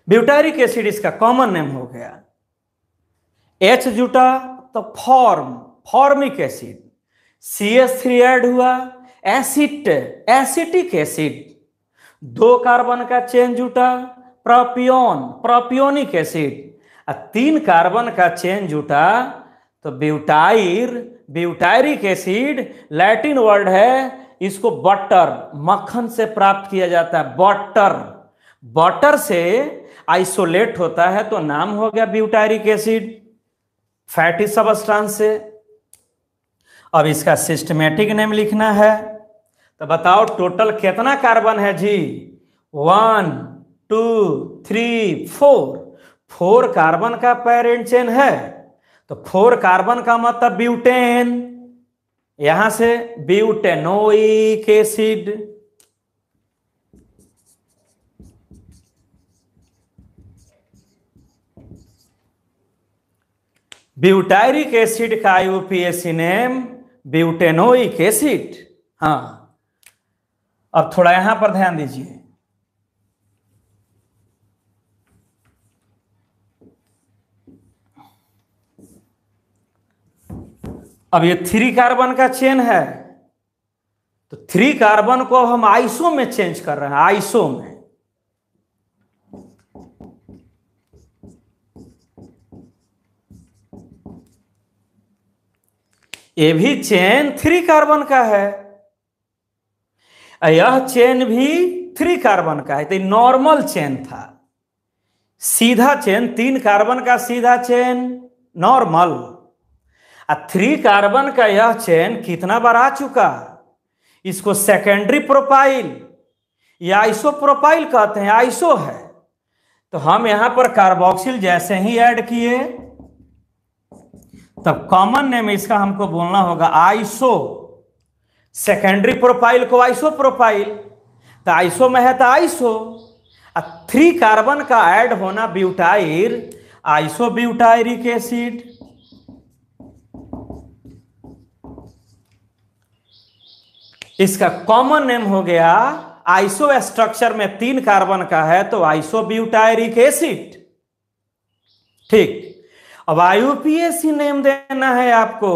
ब्यूटायरिक एसिड इसका कॉमन नेम हो गया। H जुटा तो फॉर्मिक एसिड। CH3 ऐड हुआ, एसिटिक एसिड। 2 कार्बन का चेन जुटा, प्रोपियोन, प्रोपियोनिक एसिड। 3 कार्बन का चेन जुटा तो ब्यूटाइर, ब्यूटायरिक एसिड लैटिन वर्ड है, इसको बटर, मक्खन से प्राप्त किया जाता है। बटर, बटर से आइसोलेट होता है तो नाम हो गया ब्यूटायरिक एसिड, फैटी सबस्टांस से। अब इसका सिस्टमेटिक नेम लिखना है, तो बताओ टोटल कितना कार्बन है जी? 1 2 3 4, 4 कार्बन का पेरेंट चेन है, तो 4 कार्बन का मतलब ब्यूटेन, यहां से ब्यूटेनोइक एसिड। ब्यूटायरिक एसिड का आईयूपीएसी नेम ब्यूटेनोइक एसिड। हाँ, अब थोड़ा यहां पर ध्यान दीजिए। अब ये 3 कार्बन का चेन है, तो 3 कार्बन को हम आइसो में चेंज कर रहे हैं, आइसो में। ये भी चेन 3 कार्बन का है, यह चेन भी 3 कार्बन का है। तो नॉर्मल चेन था, सीधा चेन, 3 कार्बन का सीधा चेन नॉर्मल। 3 कार्बन का यह चेन कितना बार आ चुका, इसको सेकेंडरी प्रोपाइल या आइसो प्रोपाइल कहते हैं, आइसो है। तो हम यहां पर कार्बोक्सिल जैसे ही ऐड किए, तब कॉमन नेम इसका हमको बोलना होगा आइसो। सेकेंडरी प्रोपाइल को आइसो प्रोपाइल, तो आइसो में है तो आइसो। 3 कार्बन का ऐड होना ब्यूटाइर, आइसो ब्यूटायरिक एसिड। इसका कॉमन नेम हो गया, आइसो स्ट्रक्चर में 3 कार्बन का है तो आइसो ब्यूटायरिक एसिड। ठीक, अब आईयूपीएसी नेम देना है आपको।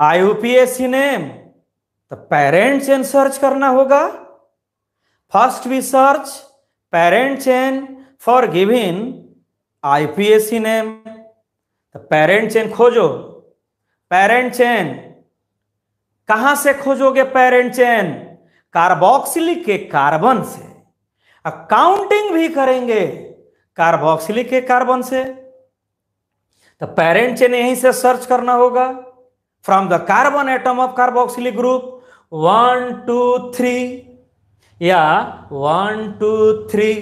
आईयूपीएसी नेम, तो पेरेंट चेन सर्च करना होगा। First we search parent chain for giving IUPAC name. तो पेरेंट चेन खोजो, पेरेंट चेन कहां से खोजोगे? पेरेंट चेन कार्बोक्सिलिक के कार्बन से। अब काउंटिंग भी करेंगे कार्बोक्सिलिक के कार्बन से, तो पेरेंट चेन यहीं से सर्च करना होगा। From the carbon atom of carboxylic group 1 2 3, या 1 2 3,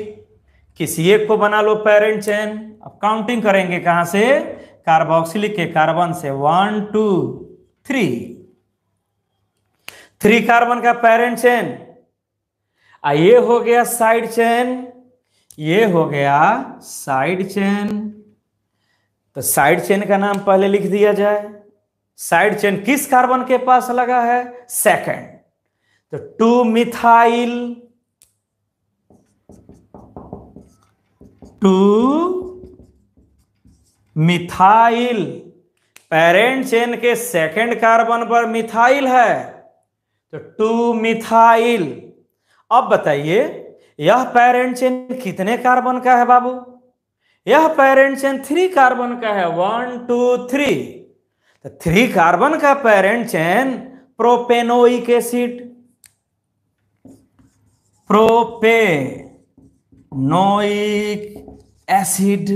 किसी एक को बना लो पेरेंट चेन। अब काउंटिंग करेंगे कहां से? कार्बोक्सिलिक के कार्बन से। 1 2 3, 3 कार्बन का पेरेंट चेन। ये हो गया साइड चेन, ये हो गया साइड चेन। तो साइड चेन का नाम पहले लिख दिया जाए। साइड चेन किस कार्बन के पास लगा है? सेकंड। तो 2 मिथाइल, 2 मिथाइल, पेरेंट चेन के सेकंड कार्बन पर मिथाइल है, तो 2 मिथाइल। अब बताइए यह पेरेंट चेन कितने कार्बन का है बाबू? यह पेरेंट चेन 3 कार्बन का है। 1 2 3, तो 3 कार्बन का parent chain propanoic acid, propanoic acid.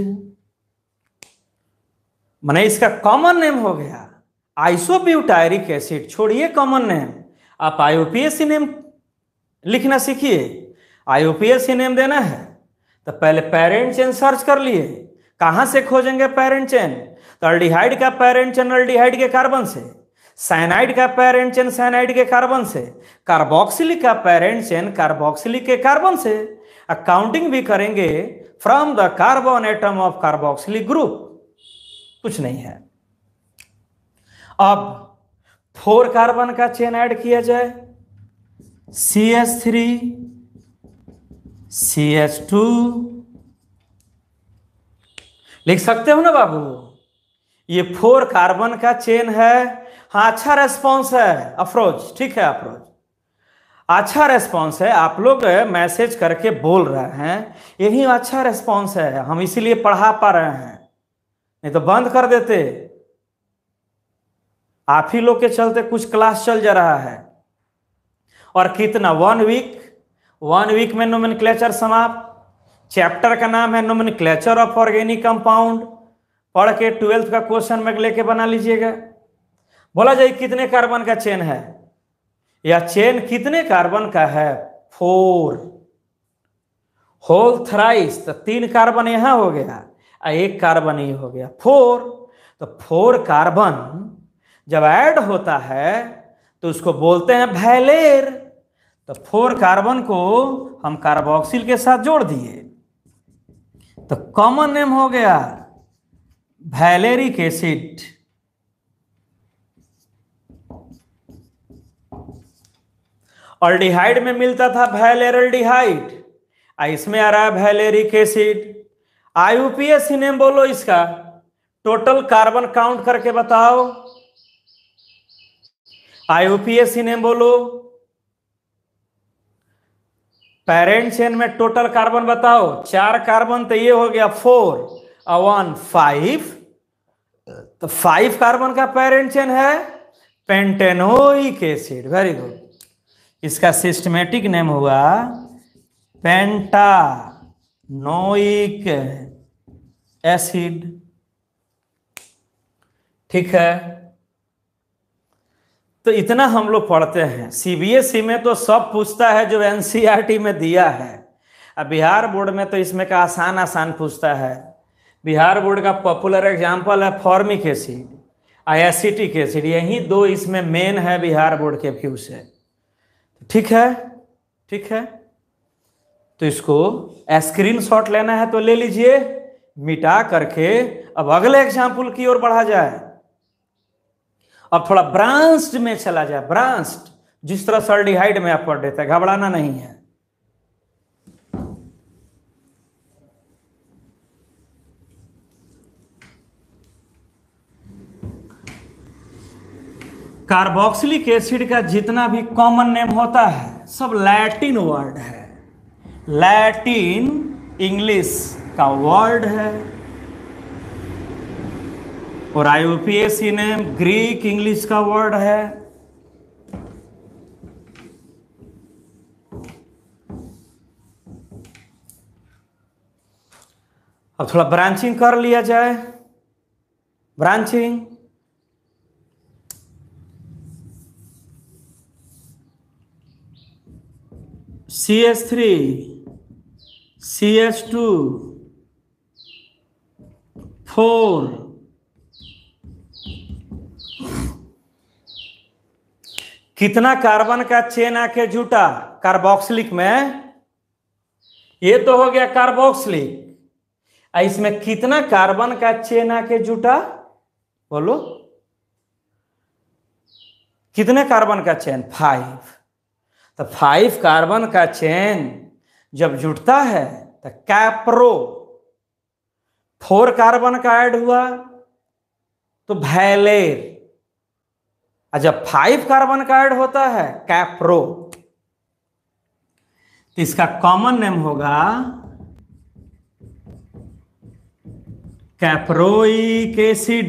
माने इसका कॉमन नेम हो गया आइसोब्यूटायरिक एसिड। छोड़िए कॉमन नेम, आप आईयूपीएसी नेम लिखना सीखिए। आईयूपीएसी नेम देना है तो पहले पेरेंट चेन सर्च कर लिए। कहां से खोजेंगे पेरेंट चेन? तो अल्डिहाइड का पेरेंट चेन अल्डिहाइड के कार्बन से, साइनाइड का पेरेंट चेन साइनाइड के कार्बन से, कार्बोक्सिलिक का पेरेंट चेन कार्बोक्सिलिक के कार्बन से। काउंटिंग भी करेंगे from the carbon atom of carboxylic group. कुछ नहीं है। अब 4 कार्बन का चेन ऐड किया जाए। CH3 CH2 लिख सकते हो ना बाबू? ये 4 कार्बन का चेन है। हाँ, अच्छा रेस्पॉन्स है अफरोज, ठीक है अफरोज। अच्छा रेस्पॉन्स है, आप लोग मैसेज करके बोल रहे हैं, यही अच्छा रेस्पॉन्स है, हम इसीलिए पढ़ा पा रहे हैं, नहीं तो बंद कर देते। आप ही लोग के चलते कुछ क्लास चल जा रहा है। और कितना, 1 वीक में नोमेनक्लेचर समाप्त। चैप्टर का नाम है नोमेनक्लेचर ऑफ ऑर्गेनिक कंपाउंड, पढ़ के 12th का क्वेश्चन में लेके बना लीजिएगा। बोला जाए कितने कार्बन का चेन है, या चेन कितने कार्बन का है, 4 होल थ्राइस, तो 3 कार्बन यहां हो गया, 1 कार्बन ये हो गया 4। तो 4 कार्बन जब ऐड होता है तो उसको बोलते हैं वैलेर। तो 4 कार्बन को हम कार्बोक्सिल के साथ जोड़ दिए, तो कॉमन नेम हो गया वैलेरिक एसिड। ऑल्डिहाइड में मिलता था वैलेरल्डिहाइड, इसमें आ रहा है वैलेरिक एसिड। आईयूपीएसी नेम बोलो इसका, टोटल कार्बन काउंट करके बताओ। आईयूपीएसी नेम बोलो, पेरेंट चेन में टोटल कार्बन बताओ। 4 कार्बन तो ये हो गया 4 और 1 5, तो 5 कार्बन का पेरेंट चेन है पेंटेनोइक एसिड। वेरी गुड, इसका सिस्टमेटिक नेम हुआ पेंटानोइक एसिड। ठीक है, तो इतना हम लोग पढ़ते हैं। सीबीएसई में तो सब पूछता है जो एनसीईआरटी में दिया है। अब बिहार बोर्ड में तो इसमें का आसान आसान पूछता है। बिहार बोर्ड का पॉपुलर एग्जाम्पल है फॉर्मिक एसिड, एसिटिक एसिड, यही 2 इसमें मेन है बिहार बोर्ड के व्यू से। ठीक है, ठीक है, तो इसको स्क्रीनशॉट लेना है तो ले लीजिए, मिटा करके अब अगले एग्जाम्पल की ओर बढ़ा जाए। अब थोड़ा ब्रांच्ड में चला जाए, ब्रांच्ड, जिस तरह सर्डिहाइड में आप पढ़ देते हैं, घबराना नहीं है। कार्बोक्सिलिक एसिड का जितना भी कॉमन नेम होता है सब लैटिन वर्ड है, लैटिन इंग्लिश का वर्ड है। और आईयूपीएसी नेम ग्रीक इंग्लिश का वर्ड है। अब थोड़ा ब्रांचिंग कर लिया जाए, ब्रांचिंग। CH3 CH2 4, कितना कार्बन का चेन आके जुटा कार्बोक्सिलिक में, ये तो हो गया कार्बोक्सिलिक। इसमें कितना कार्बन का चेन आके जुटा, बोलो कितने कार्बन का चेन, 5। तो 5 कार्बन का चेन जब जुटता है तो कैप्रो, 4 कार्बन का ऐड हुआ तो वैलेर, और जब 5 कार्बन का ऐड होता है कैप्रो, तो इसका कॉमन नेम होगा caproic acid.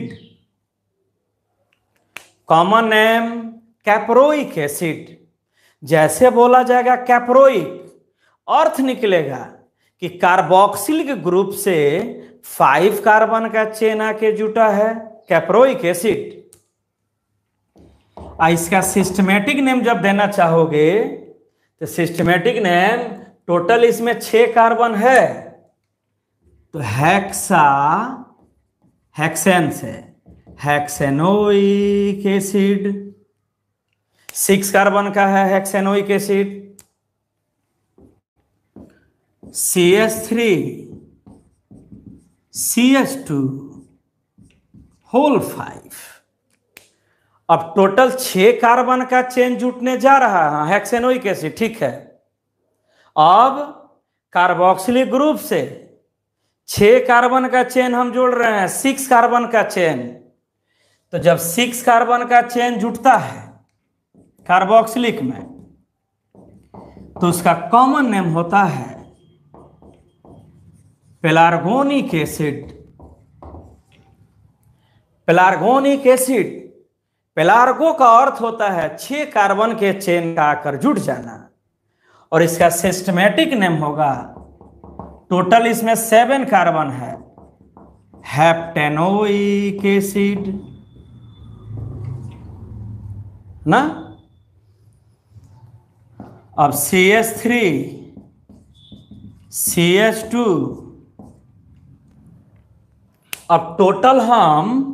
Common name caproic acid. जैसे बोला जाएगा कैप्रोइक, अर्थ निकलेगा कि कार्बोक्सिलिक ग्रुप से 5 कार्बन का चेन आके जुटा है कैप्रोइक एसिड। इसका सिस्टमेटिक नेम जब देना चाहोगे तो सिस्टमेटिक नेम, टोटल इसमें 6 कार्बन है तो हेक्सेन से हेक्सेनोइक एसिड। 6 कार्बन का है हेक्सेनोइक एसिड। CH3 CH2 whole 5। अब टोटल 6 कार्बन का चेन जुटने जा रहा है हेक्सेनोइक एसिड, ठीक है। अब कार्बोक्सिलिक ग्रुप से 6 कार्बन का चेन हम जोड़ रहे हैं, 6 कार्बन का चेन। तो जब 6 कार्बन का चेन जुटता है कार्बोक्सिलिक में तो उसका कॉमन नेम होता है पेलार्गोनिक एसिड। पेलार्गोनिक एसिड, पेलार्गो का अर्थ होता है 6 कार्बन के चेन का आकर जुट जाना, और इसका सिस्टमेटिक नेम होगा, टोटल इसमें 7 कार्बन है, हेप्टेनोइक एसिड ना। अब CH3 CH2, अब टोटल हम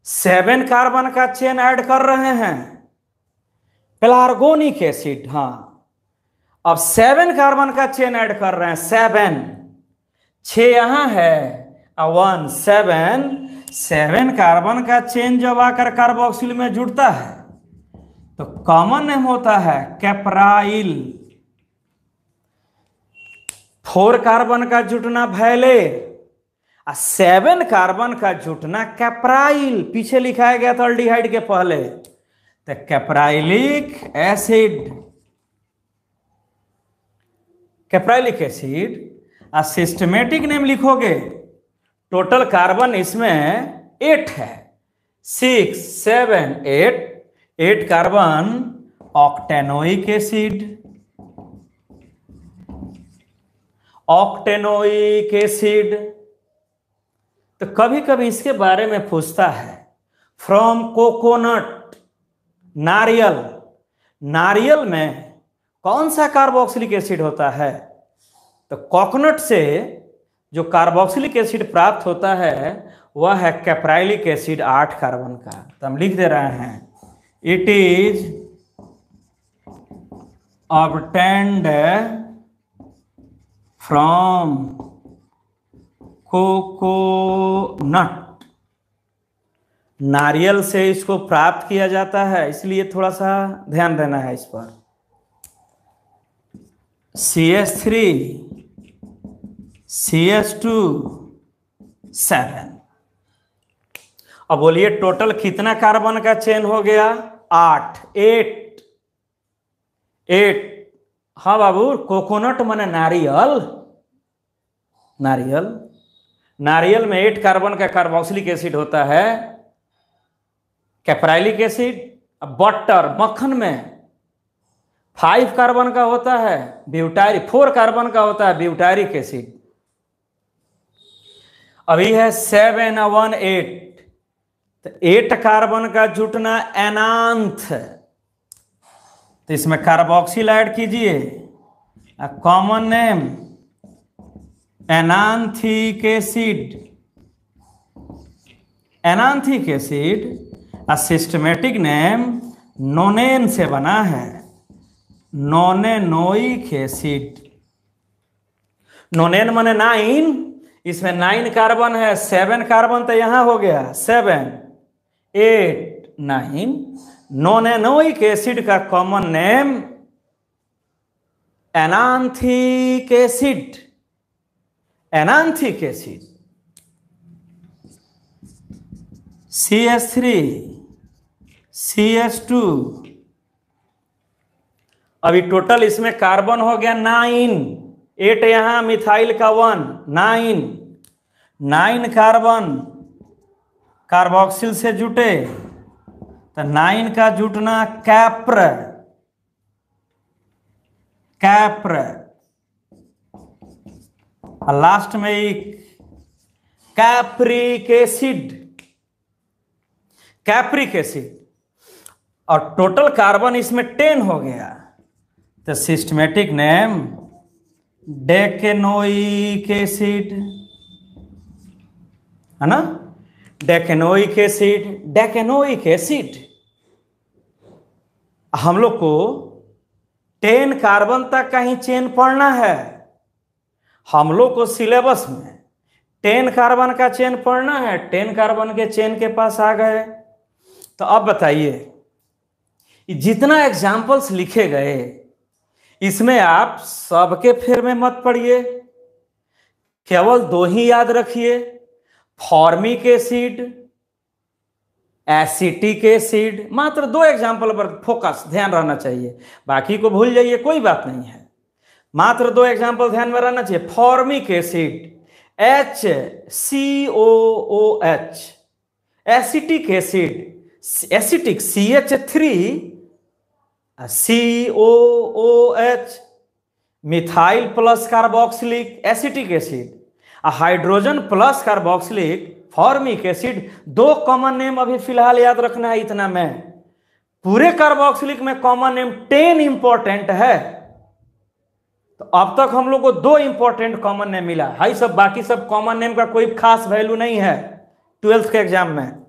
7 कार्बन का चेन ऐड कर रहे हैं, पेलार्गोनिक एसिड। हाँ, अब 7 कार्बन का चेन ऐड कर रहे हैं, 7, 6 यहां है, 1 7 कार्बन का चेन जब आकर कार्बोक्सिल में जुड़ता है तो कॉमन नेम होता है कैप्राइल। 4 कार्बन का जुटना भैले, 7 कार्बन का जुटना कैप्राइल, पीछे लिखाया गया था अल्डिहाइड के पहले, तो कैप्राइलिक एसिड। कैप्राइलिक एसिड, सिस्टमेटिक नेम लिखोगे, टोटल कार्बन इसमें 8 है, 6 7 8 कार्बन ऑक्टेनोइक एसिड। ऑक्टेनोइक एसिड, तो कभी कभी इसके बारे में पूछता है, फ्रॉम कोकोनट, नारियल, नारियल में कौन सा कार्बोक्सिलिक एसिड होता है, तो कोकोनट से जो कार्बोक्सिलिक एसिड प्राप्त होता है वह है कैप्राइलिक एसिड 8 कार्बन का। तो हम लिख दे रहे हैं, it is obtained from coconut, नारियल से इसको प्राप्त किया जाता है, इसलिए थोड़ा सा ध्यान देना है इस पर। CH3 CH2 7। अब बोलिए टोटल कितना कार्बन का चेन हो गया, 8 8। हाँ बाबू, कोकोनट माने नारियल, नारियल, नारियल में 8 कार्बन का कार्बोक्सिलिक एसिड होता है, कैप्राइलिक एसिड। अब बटर, मक्खन में 5 कार्बन का होता है ब्यूटायरिक, 4 कार्बन का होता है ब्यूटायरिक एसिड। अभी है 7 1 8, तो 8 कार्बन का जुटना एनांथ, तो इसमें कार्बोक्सिल ऐड कीजिए, common name enanthic acid. Enanthic acid systematic name nonane से बना है, नोनेनोइक एसिड। नोनेन माने 9, इसमें 9 कार्बन है, 7 कार्बन तो यहां हो गया, 7 8 9। नोनेनोइक एसिड का common name enanthic acid. Enanthic acid CH3 CH2। अभी टोटल इसमें कार्बन हो गया 9, 8 यहां, मिथाइल का 1, 9 कार्बन कार्बोक्सिल से जुटे, तो 9 का जुटना कैप्र, कैप्र, और लास्ट में एक कैप्रिक एसिड, कैप्रिक एसिड, और टोटल कार्बन इसमें 10 हो गया, तो सिस्टमेटिक नेम डेकेनोइक एसिड, है ना, डेकेनोइक एसिड। डेकेनोइक एसिड हम लोग को 10 कार्बन तक का ही चेन पढ़ना है, हम लोग को सिलेबस में 10 कार्बन का चेन पढ़ना है, 10 कार्बन के चेन के पास आ गए। तो अब बताइए, जितना एग्जाम्पल्स लिखे गए इसमें आप सबके फेर में मत पड़िए, केवल 2 ही याद रखिए, फॉर्मिक एसिड एसिटिक एसिड, मात्र 2 एग्जाम्पल पर फोकस ध्यान रहना चाहिए, बाकी को भूल जाइए कोई बात नहीं है, मात्र 2 एग्जाम्पल ध्यान में रहना चाहिए। Formic acid HCOOH, acetic acid acetic CH3COOH, methyl plus carboxylic acetic acid, hydrogen plus carboxylic formic acid. 2 common name अभी फिलहाल याद रखना है इतना में, पूरे कार्बोक्सिलिक में कॉमन नेम 10 इंपॉर्टेंट है, तो अब तक हम लोग को 2 इंपॉर्टेंट कॉमन नेम मिला है, सब बाकी सब कॉमन नेम का कोई खास वैल्यू नहीं है 12th के एग्जाम में।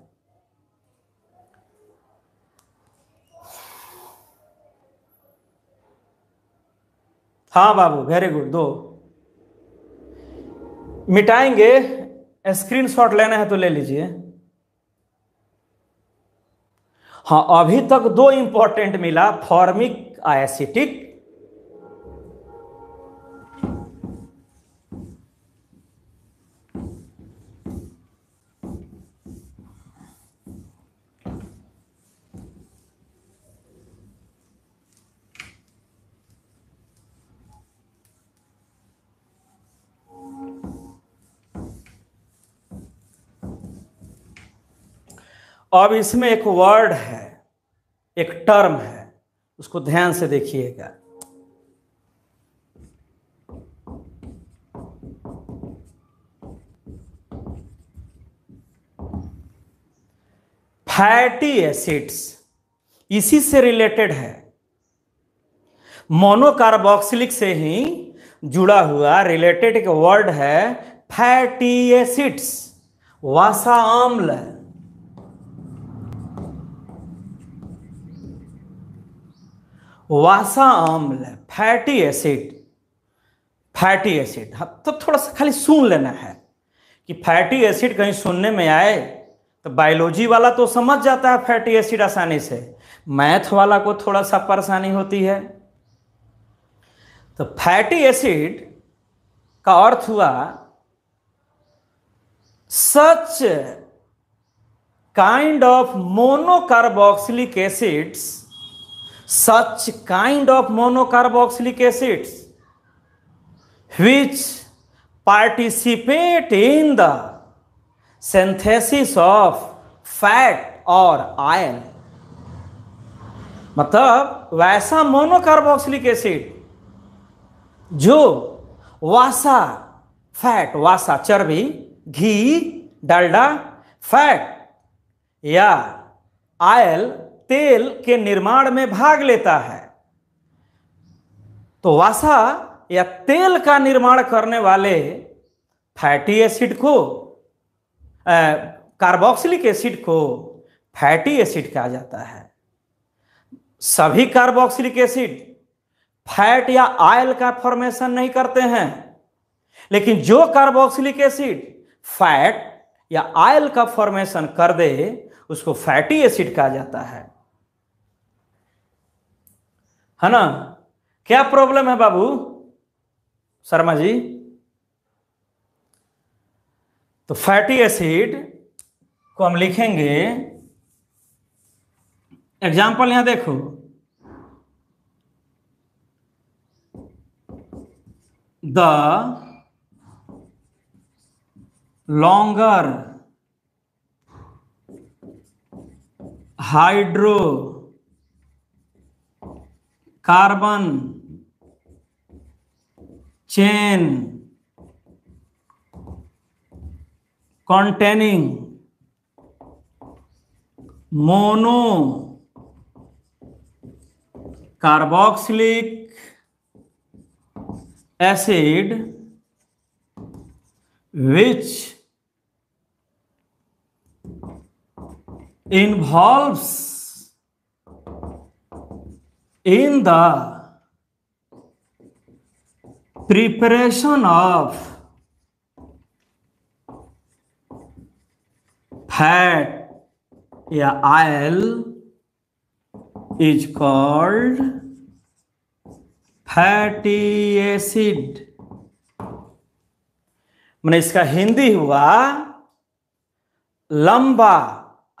हाँ बाबू वेरी गुड, 2 मिटाएंगे, स्क्रीनशॉट लेना है तो ले लीजिए। हाँ अभी तक 2 इंपॉर्टेंट मिला, फॉर्मिक एसिटिक, अब इसमें एक वर्ड है, एक टर्म है, उसको ध्यान से देखिएगा। फैटी एसिड्स इसी से रिलेटेड है, मोनोकार्बोक्सिलिक से ही जुड़ा हुआ रिलेटेड एक वर्ड है फैटी एसिड्स, वसा आम्ल, वासा आम्ल, फैटी एसिड, फैटी एसिड। तो थोड़ा सा खाली सुन लेना है कि फैटी एसिड कहीं सुनने में आए तो बायोलॉजी वाला तो समझ जाता है फैटी एसिड आसानी से, मैथ वाला को थोड़ा सा परेशानी होती है। तो फैटी एसिड का अर्थ हुआ such kind of monocarboxylic acids, such kind of monocarboxylic acids which participate in the synthesis of fat or oil। मतलब वैसा मोनोकार्बोक्सिलिक एसिड जो वासा, फैट, वासा चर्बी, घी, डालडा, फैट या ऑयल, तेल के निर्माण में भाग लेता है। तो वासा या तेल का निर्माण करने वाले फैटी एसिड को, कार्बोक्सिलिक एसिड को फैटी एसिड कहा जाता है। सभी कार्बोक्सिलिक एसिड फैट या ऑयल का फॉर्मेशन नहीं करते हैं, लेकिन जो कार्बोक्सिलिक एसिड फैट या ऑयल का फॉर्मेशन कर दे उसको फैटी एसिड कहा जाता है ना। क्या प्रॉब्लम है बाबू शर्मा जी? तो फैटी एसिड को हम लिखेंगे, एग्जाम्पल यहां देखो, the longer hydro carbon chain containing mono carboxylic acid which involves in the preparation of fat या oil is called fatty acid. मैंने इसका हिंदी हुआ लंबा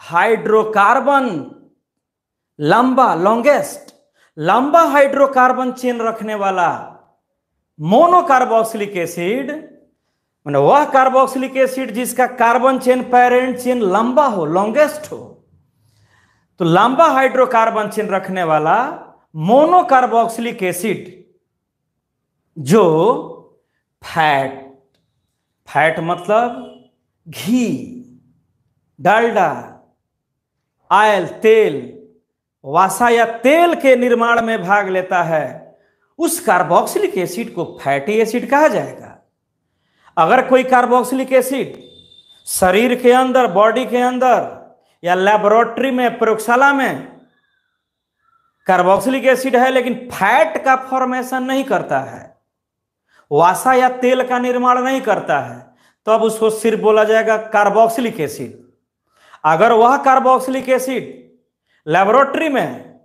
हाइड्रोकार्बन लंबा, लॉन्गेस्ट, लंबा हाइड्रोकार्बन चेन रखने वाला मोनोकार्बोक्सिलिक एसिड, माने वह कार्बोक्सिलिक एसिड जिसका कार्बन चेन पेरेंट चेन लंबा हो, लॉन्गेस्ट हो। तो लंबा हाइड्रोकार्बन चेन रखने वाला मोनोकार्बोक्सिलिक एसिड जो फैट, फैट मतलब घी, डालडा, ऑयल, तेल, वसा या तेल के निर्माण में भाग लेता है, उस कार्बोक्सिलिक एसिड को फैटी एसिड कहा जाएगा। अगर कोई कार्बोक्सिलिक एसिड शरीर के अंदर, बॉडी के अंदर या लेबोरेटरी में, प्रयोगशाला में कार्बोक्सिलिक एसिड है लेकिन फैट का फॉर्मेशन नहीं करता है, वसा या तेल का निर्माण नहीं करता है, तो अब उसको सिर्फ बोला जाएगा कार्बोक्सिलिक एसिड। अगर वह कार्बोक्सिलिक एसिड लेबोरेटरी में,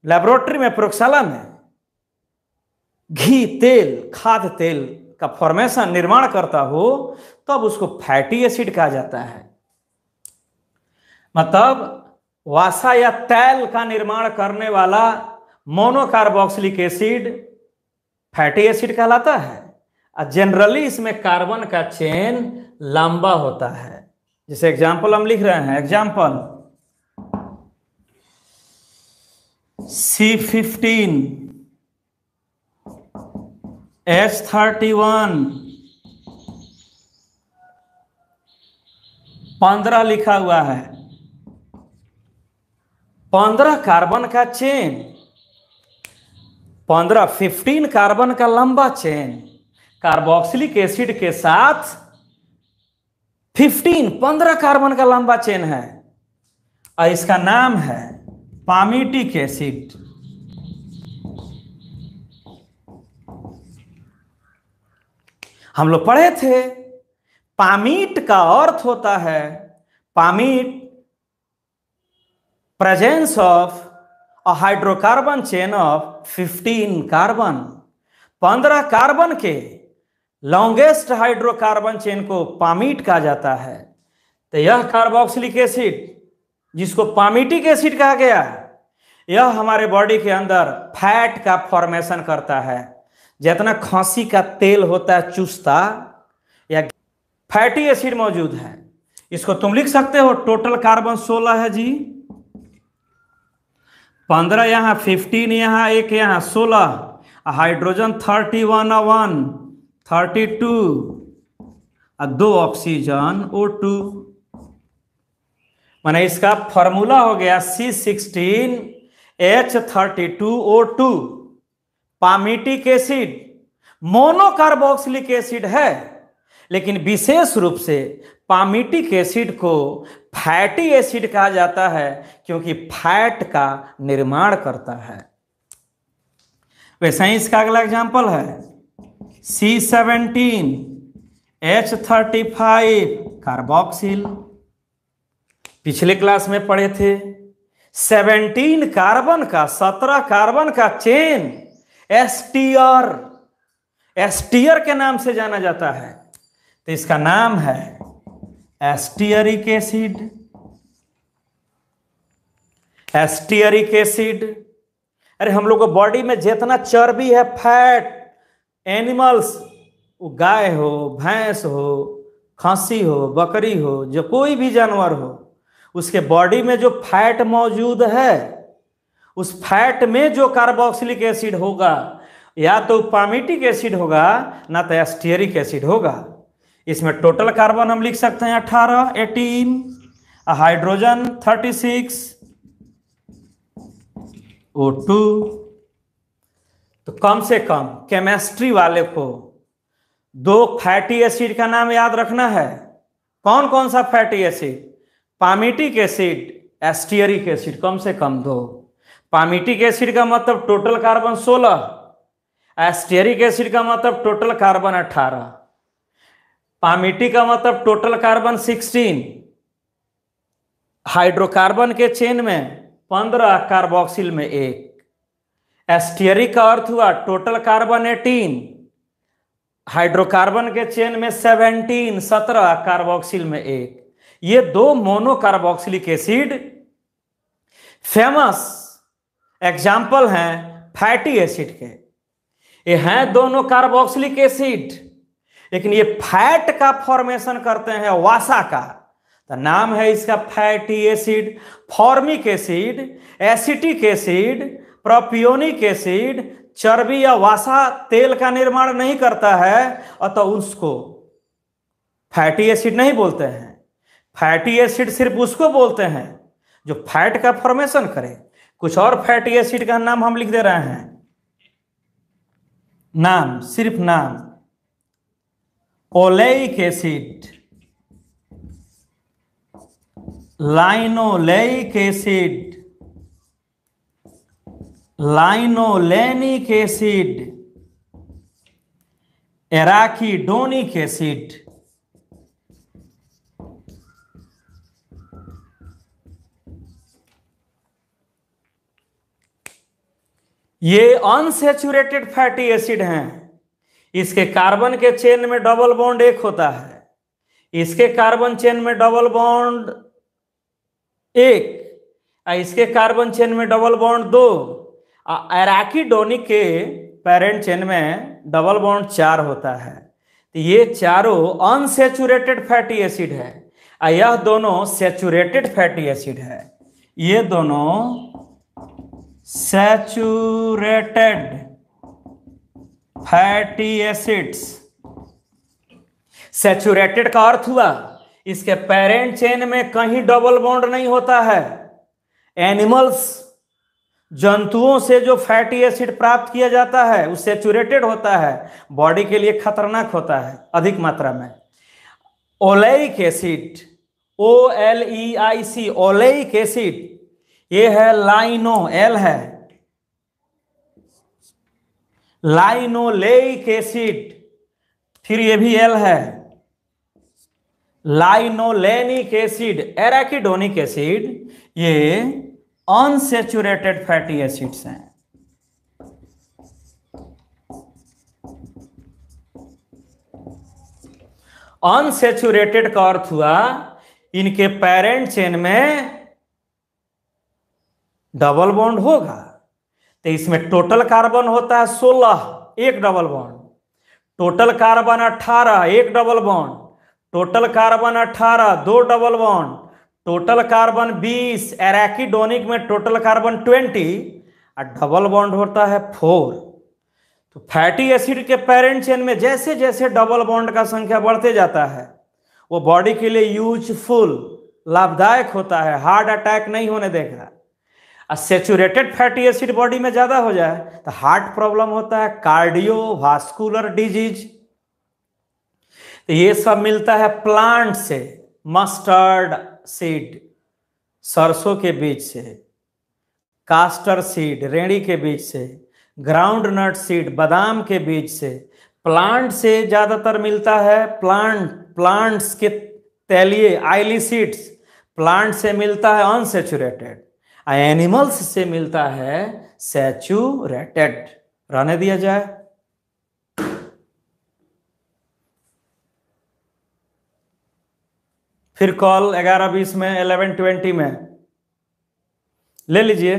प्रयोगशाला में घी, तेल, खाद्य तेल का फॉर्मेशन, निर्माण करता हो, तो अब उसको फैटी एसिड कहा जाता है। मतलब वसा या तेल का निर्माण करने वाला मोनोकार्बोक्सिलिक एसिड फैटी एसिड कहलाता है। और जनरली इसमें कार्बन का चेन लंबा होता है। जैसे एग्जाम्पल हम लिख रहे हैं, एग्जाम्पल C15 H31 15 लिखा हुआ है, 15 कार्बन का चेन, 15 कार्बन का लंबा चेन कार्बोक्सिलिक एसिड के साथ 15 कार्बन का लंबा चेन है और इसका नाम है पामीटिक एसिड। हम लोग पढ़े थे, पामीट का अर्थ होता है, palmit presence of a hydrocarbon chain of 15 carbon. 15 carbon के लॉन्गेस्ट हाइड्रोकार्बन चेन को पामीट कहा जाता है। तो यह कार्बोक्सिलिक एसिड जिसको पामीटिक एसिड कहा गया, यह हमारे बॉडी के अंदर फैट का फॉर्मेशन करता है। जितना खांसी का तेल होता है चूसता, या फैटी एसिड मौजूद है। इसको तुम लिख सकते हो, टोटल कार्बन 16 है जी, 15 यहां, 15 यहां, एक यहां, 16, हाइड्रोजन 31 32 और 2 ऑक्सीजन O2। माने इसका फॉर्मूला हो गया C16H32O2। पामीटिक एसिड मोनोकार्बोक्सिलिक एसिड है, लेकिन विशेष रूप से पामीटिक एसिड को फैटी एसिड कहा जाता है क्योंकि फैट का निर्माण करता है। वैसे ही इसका अगला एग्जांपल है C17H35 कार्बोक्सिल। पिछले क्लास में पढ़े थे 17 कार्बन का, 17 कार्बन का चेन एस्टियर, एस्टियर के नाम से जाना जाता है। तो इसका नाम है एस्टियरिक एसिड। एस्टियरिक एसिड, अरे हम लोग को बॉडी में जितना चर्बी है, फैट, एनिमल्स, वो गाय हो, भैंस हो, खस्सी हो, बकरी हो, जो कोई भी जानवर हो, उसके बॉडी में जो फैट मौजूद है, उस फैट में जो कार्बोक्सिलिक एसिड होगा, या तो पामीटिक एसिड होगा ना तो एस्टियरिक एसिड होगा। इसमें टोटल कार्बन हम लिख सकते हैं 18, 18, हाइड्रोजन 36 O2। तो कम से कम केमिस्ट्री वाले को 2 फैटी एसिड का नाम याद रखना है। कौन कौन सा फैटी एसिड? पामीटिक एसिड, एस्टियरिक एसिड, कम से कम 2। पामीटिक एसिड का मतलब टोटल कार्बन 16, एस्टियरिक एसिड का मतलब टोटल कार्बन 18, पामीटिक का मतलब टोटल कार्बन 16, हाइड्रोकार्बन के चेन में 15, कार्बोक्सिल में 1, एस्टियरिक का अर्थ हुआ टोटल कार्बन 18, हाइड्रोकार्बन के चेन में 17, 17, कार्बोक्सिल में 1। ये दो मोनोकार्बोक्सिलिक एसिड फेमस एग्जाम्पल हैं फैटी एसिड के। ये हैं दोनों कार्बोक्सिलिक एसिड, लेकिन ये फैट का फॉर्मेशन करते हैं वासा का, तो नाम है इसका fatty acid. Formic acid, acetic acid, propionic acid चर्बी या वासा तेल का निर्माण नहीं करता है, अतः उसको फैटी एसिड नहीं बोलते हैं। फैटी एसिड सिर्फ उसको बोलते हैं जो फैट का फॉर्मेशन करे। कुछ और फैटी एसिड का नाम हम लिख दे रहे हैं, नाम सिर्फ नाम। Oleic acid, linoleic acid, linolenic acid, arachidonic acid. ये अनसैचुरेटेड फैटी एसिड हैं। इसके कार्बन के चेन में डबल बॉन्ड एक होता है, इसके कार्बन चेन में डबल बॉन्ड एक, इसके कार्बन चेन में डबल बॉन्ड दो। एराकीडोनिक के पेरेंट चेन में डबल बॉन्ड 4 होता है। तो ये चारों अनसैचुरेटेड फैटी एसिड है, यह दोनों सैचुरेटेड फैटी एसिड है। ये दोनों सैचुरेटेड फैटी एसिड्स। सैचुरेटेड का अर्थ हुआ इसके पेरेंट चेन में कहीं डबल बॉन्ड नहीं होता है। एनिमल्स, जंतुओं से जो फैटी एसिड प्राप्त किया जाता है वो सैचुरेटेड होता है, बॉडी के लिए खतरनाक होता है अधिक मात्रा में। Oleic acid, OLEIC, oleic acid, ये है लाइनो, एल है। लाइनोलेइक एसिड, फिर ये भी एल है। लाइनोलेनिक एसिड, एराकीडोनिक एसिड, ये अनसैचुरेटेड फैटी एसिड्स हैं। अनसैचुरेटेड का अर्थ हुआ इनके पेरेंट चेन में डबल बॉन्ड होगा। तो इसमें टोटल कार्बन होता है 16, एक डबल बॉन्ड। टोटल कार्बन 18, एक double bond. Total carbon 18, 2 double bond. Total carbon 20, arachidonic में टोटल कार्बन 20 और डबल बॉन्ड होता है 4। तो फैटी एसिड के पेरेंट चेन में जैसे जैसे डबल बॉन्ड का संख्या बढ़ते जाता है वो बॉडी के लिए यूजफुल, लाभदायक होता है, हार्ट अटैक नहीं होने देगा। सैचुरेटेड फैटी एसिड बॉडी में ज्यादा हो जाए तो हार्ट प्रॉब्लम होता है, कार्डियोवास्कुलर डिजीज। तो ये सब मिलता है प्लांट से। मस्टर्ड सीड सरसों के बीज से, कास्टर सीड रेड़ी के बीज से, ग्राउंड नट सीड बादाम के बीज से। प्लांट से ज्यादातर मिलता है, प्लांट्स के तैलीय आइली सीड्स प्लांट से मिलता है अनसैचुरेटेड, एनिमल्स से मिलता है सैचुरेटेड। रहने दिया जाए। फिर कॉल 11:20 में, 11:20 में ले लीजिए।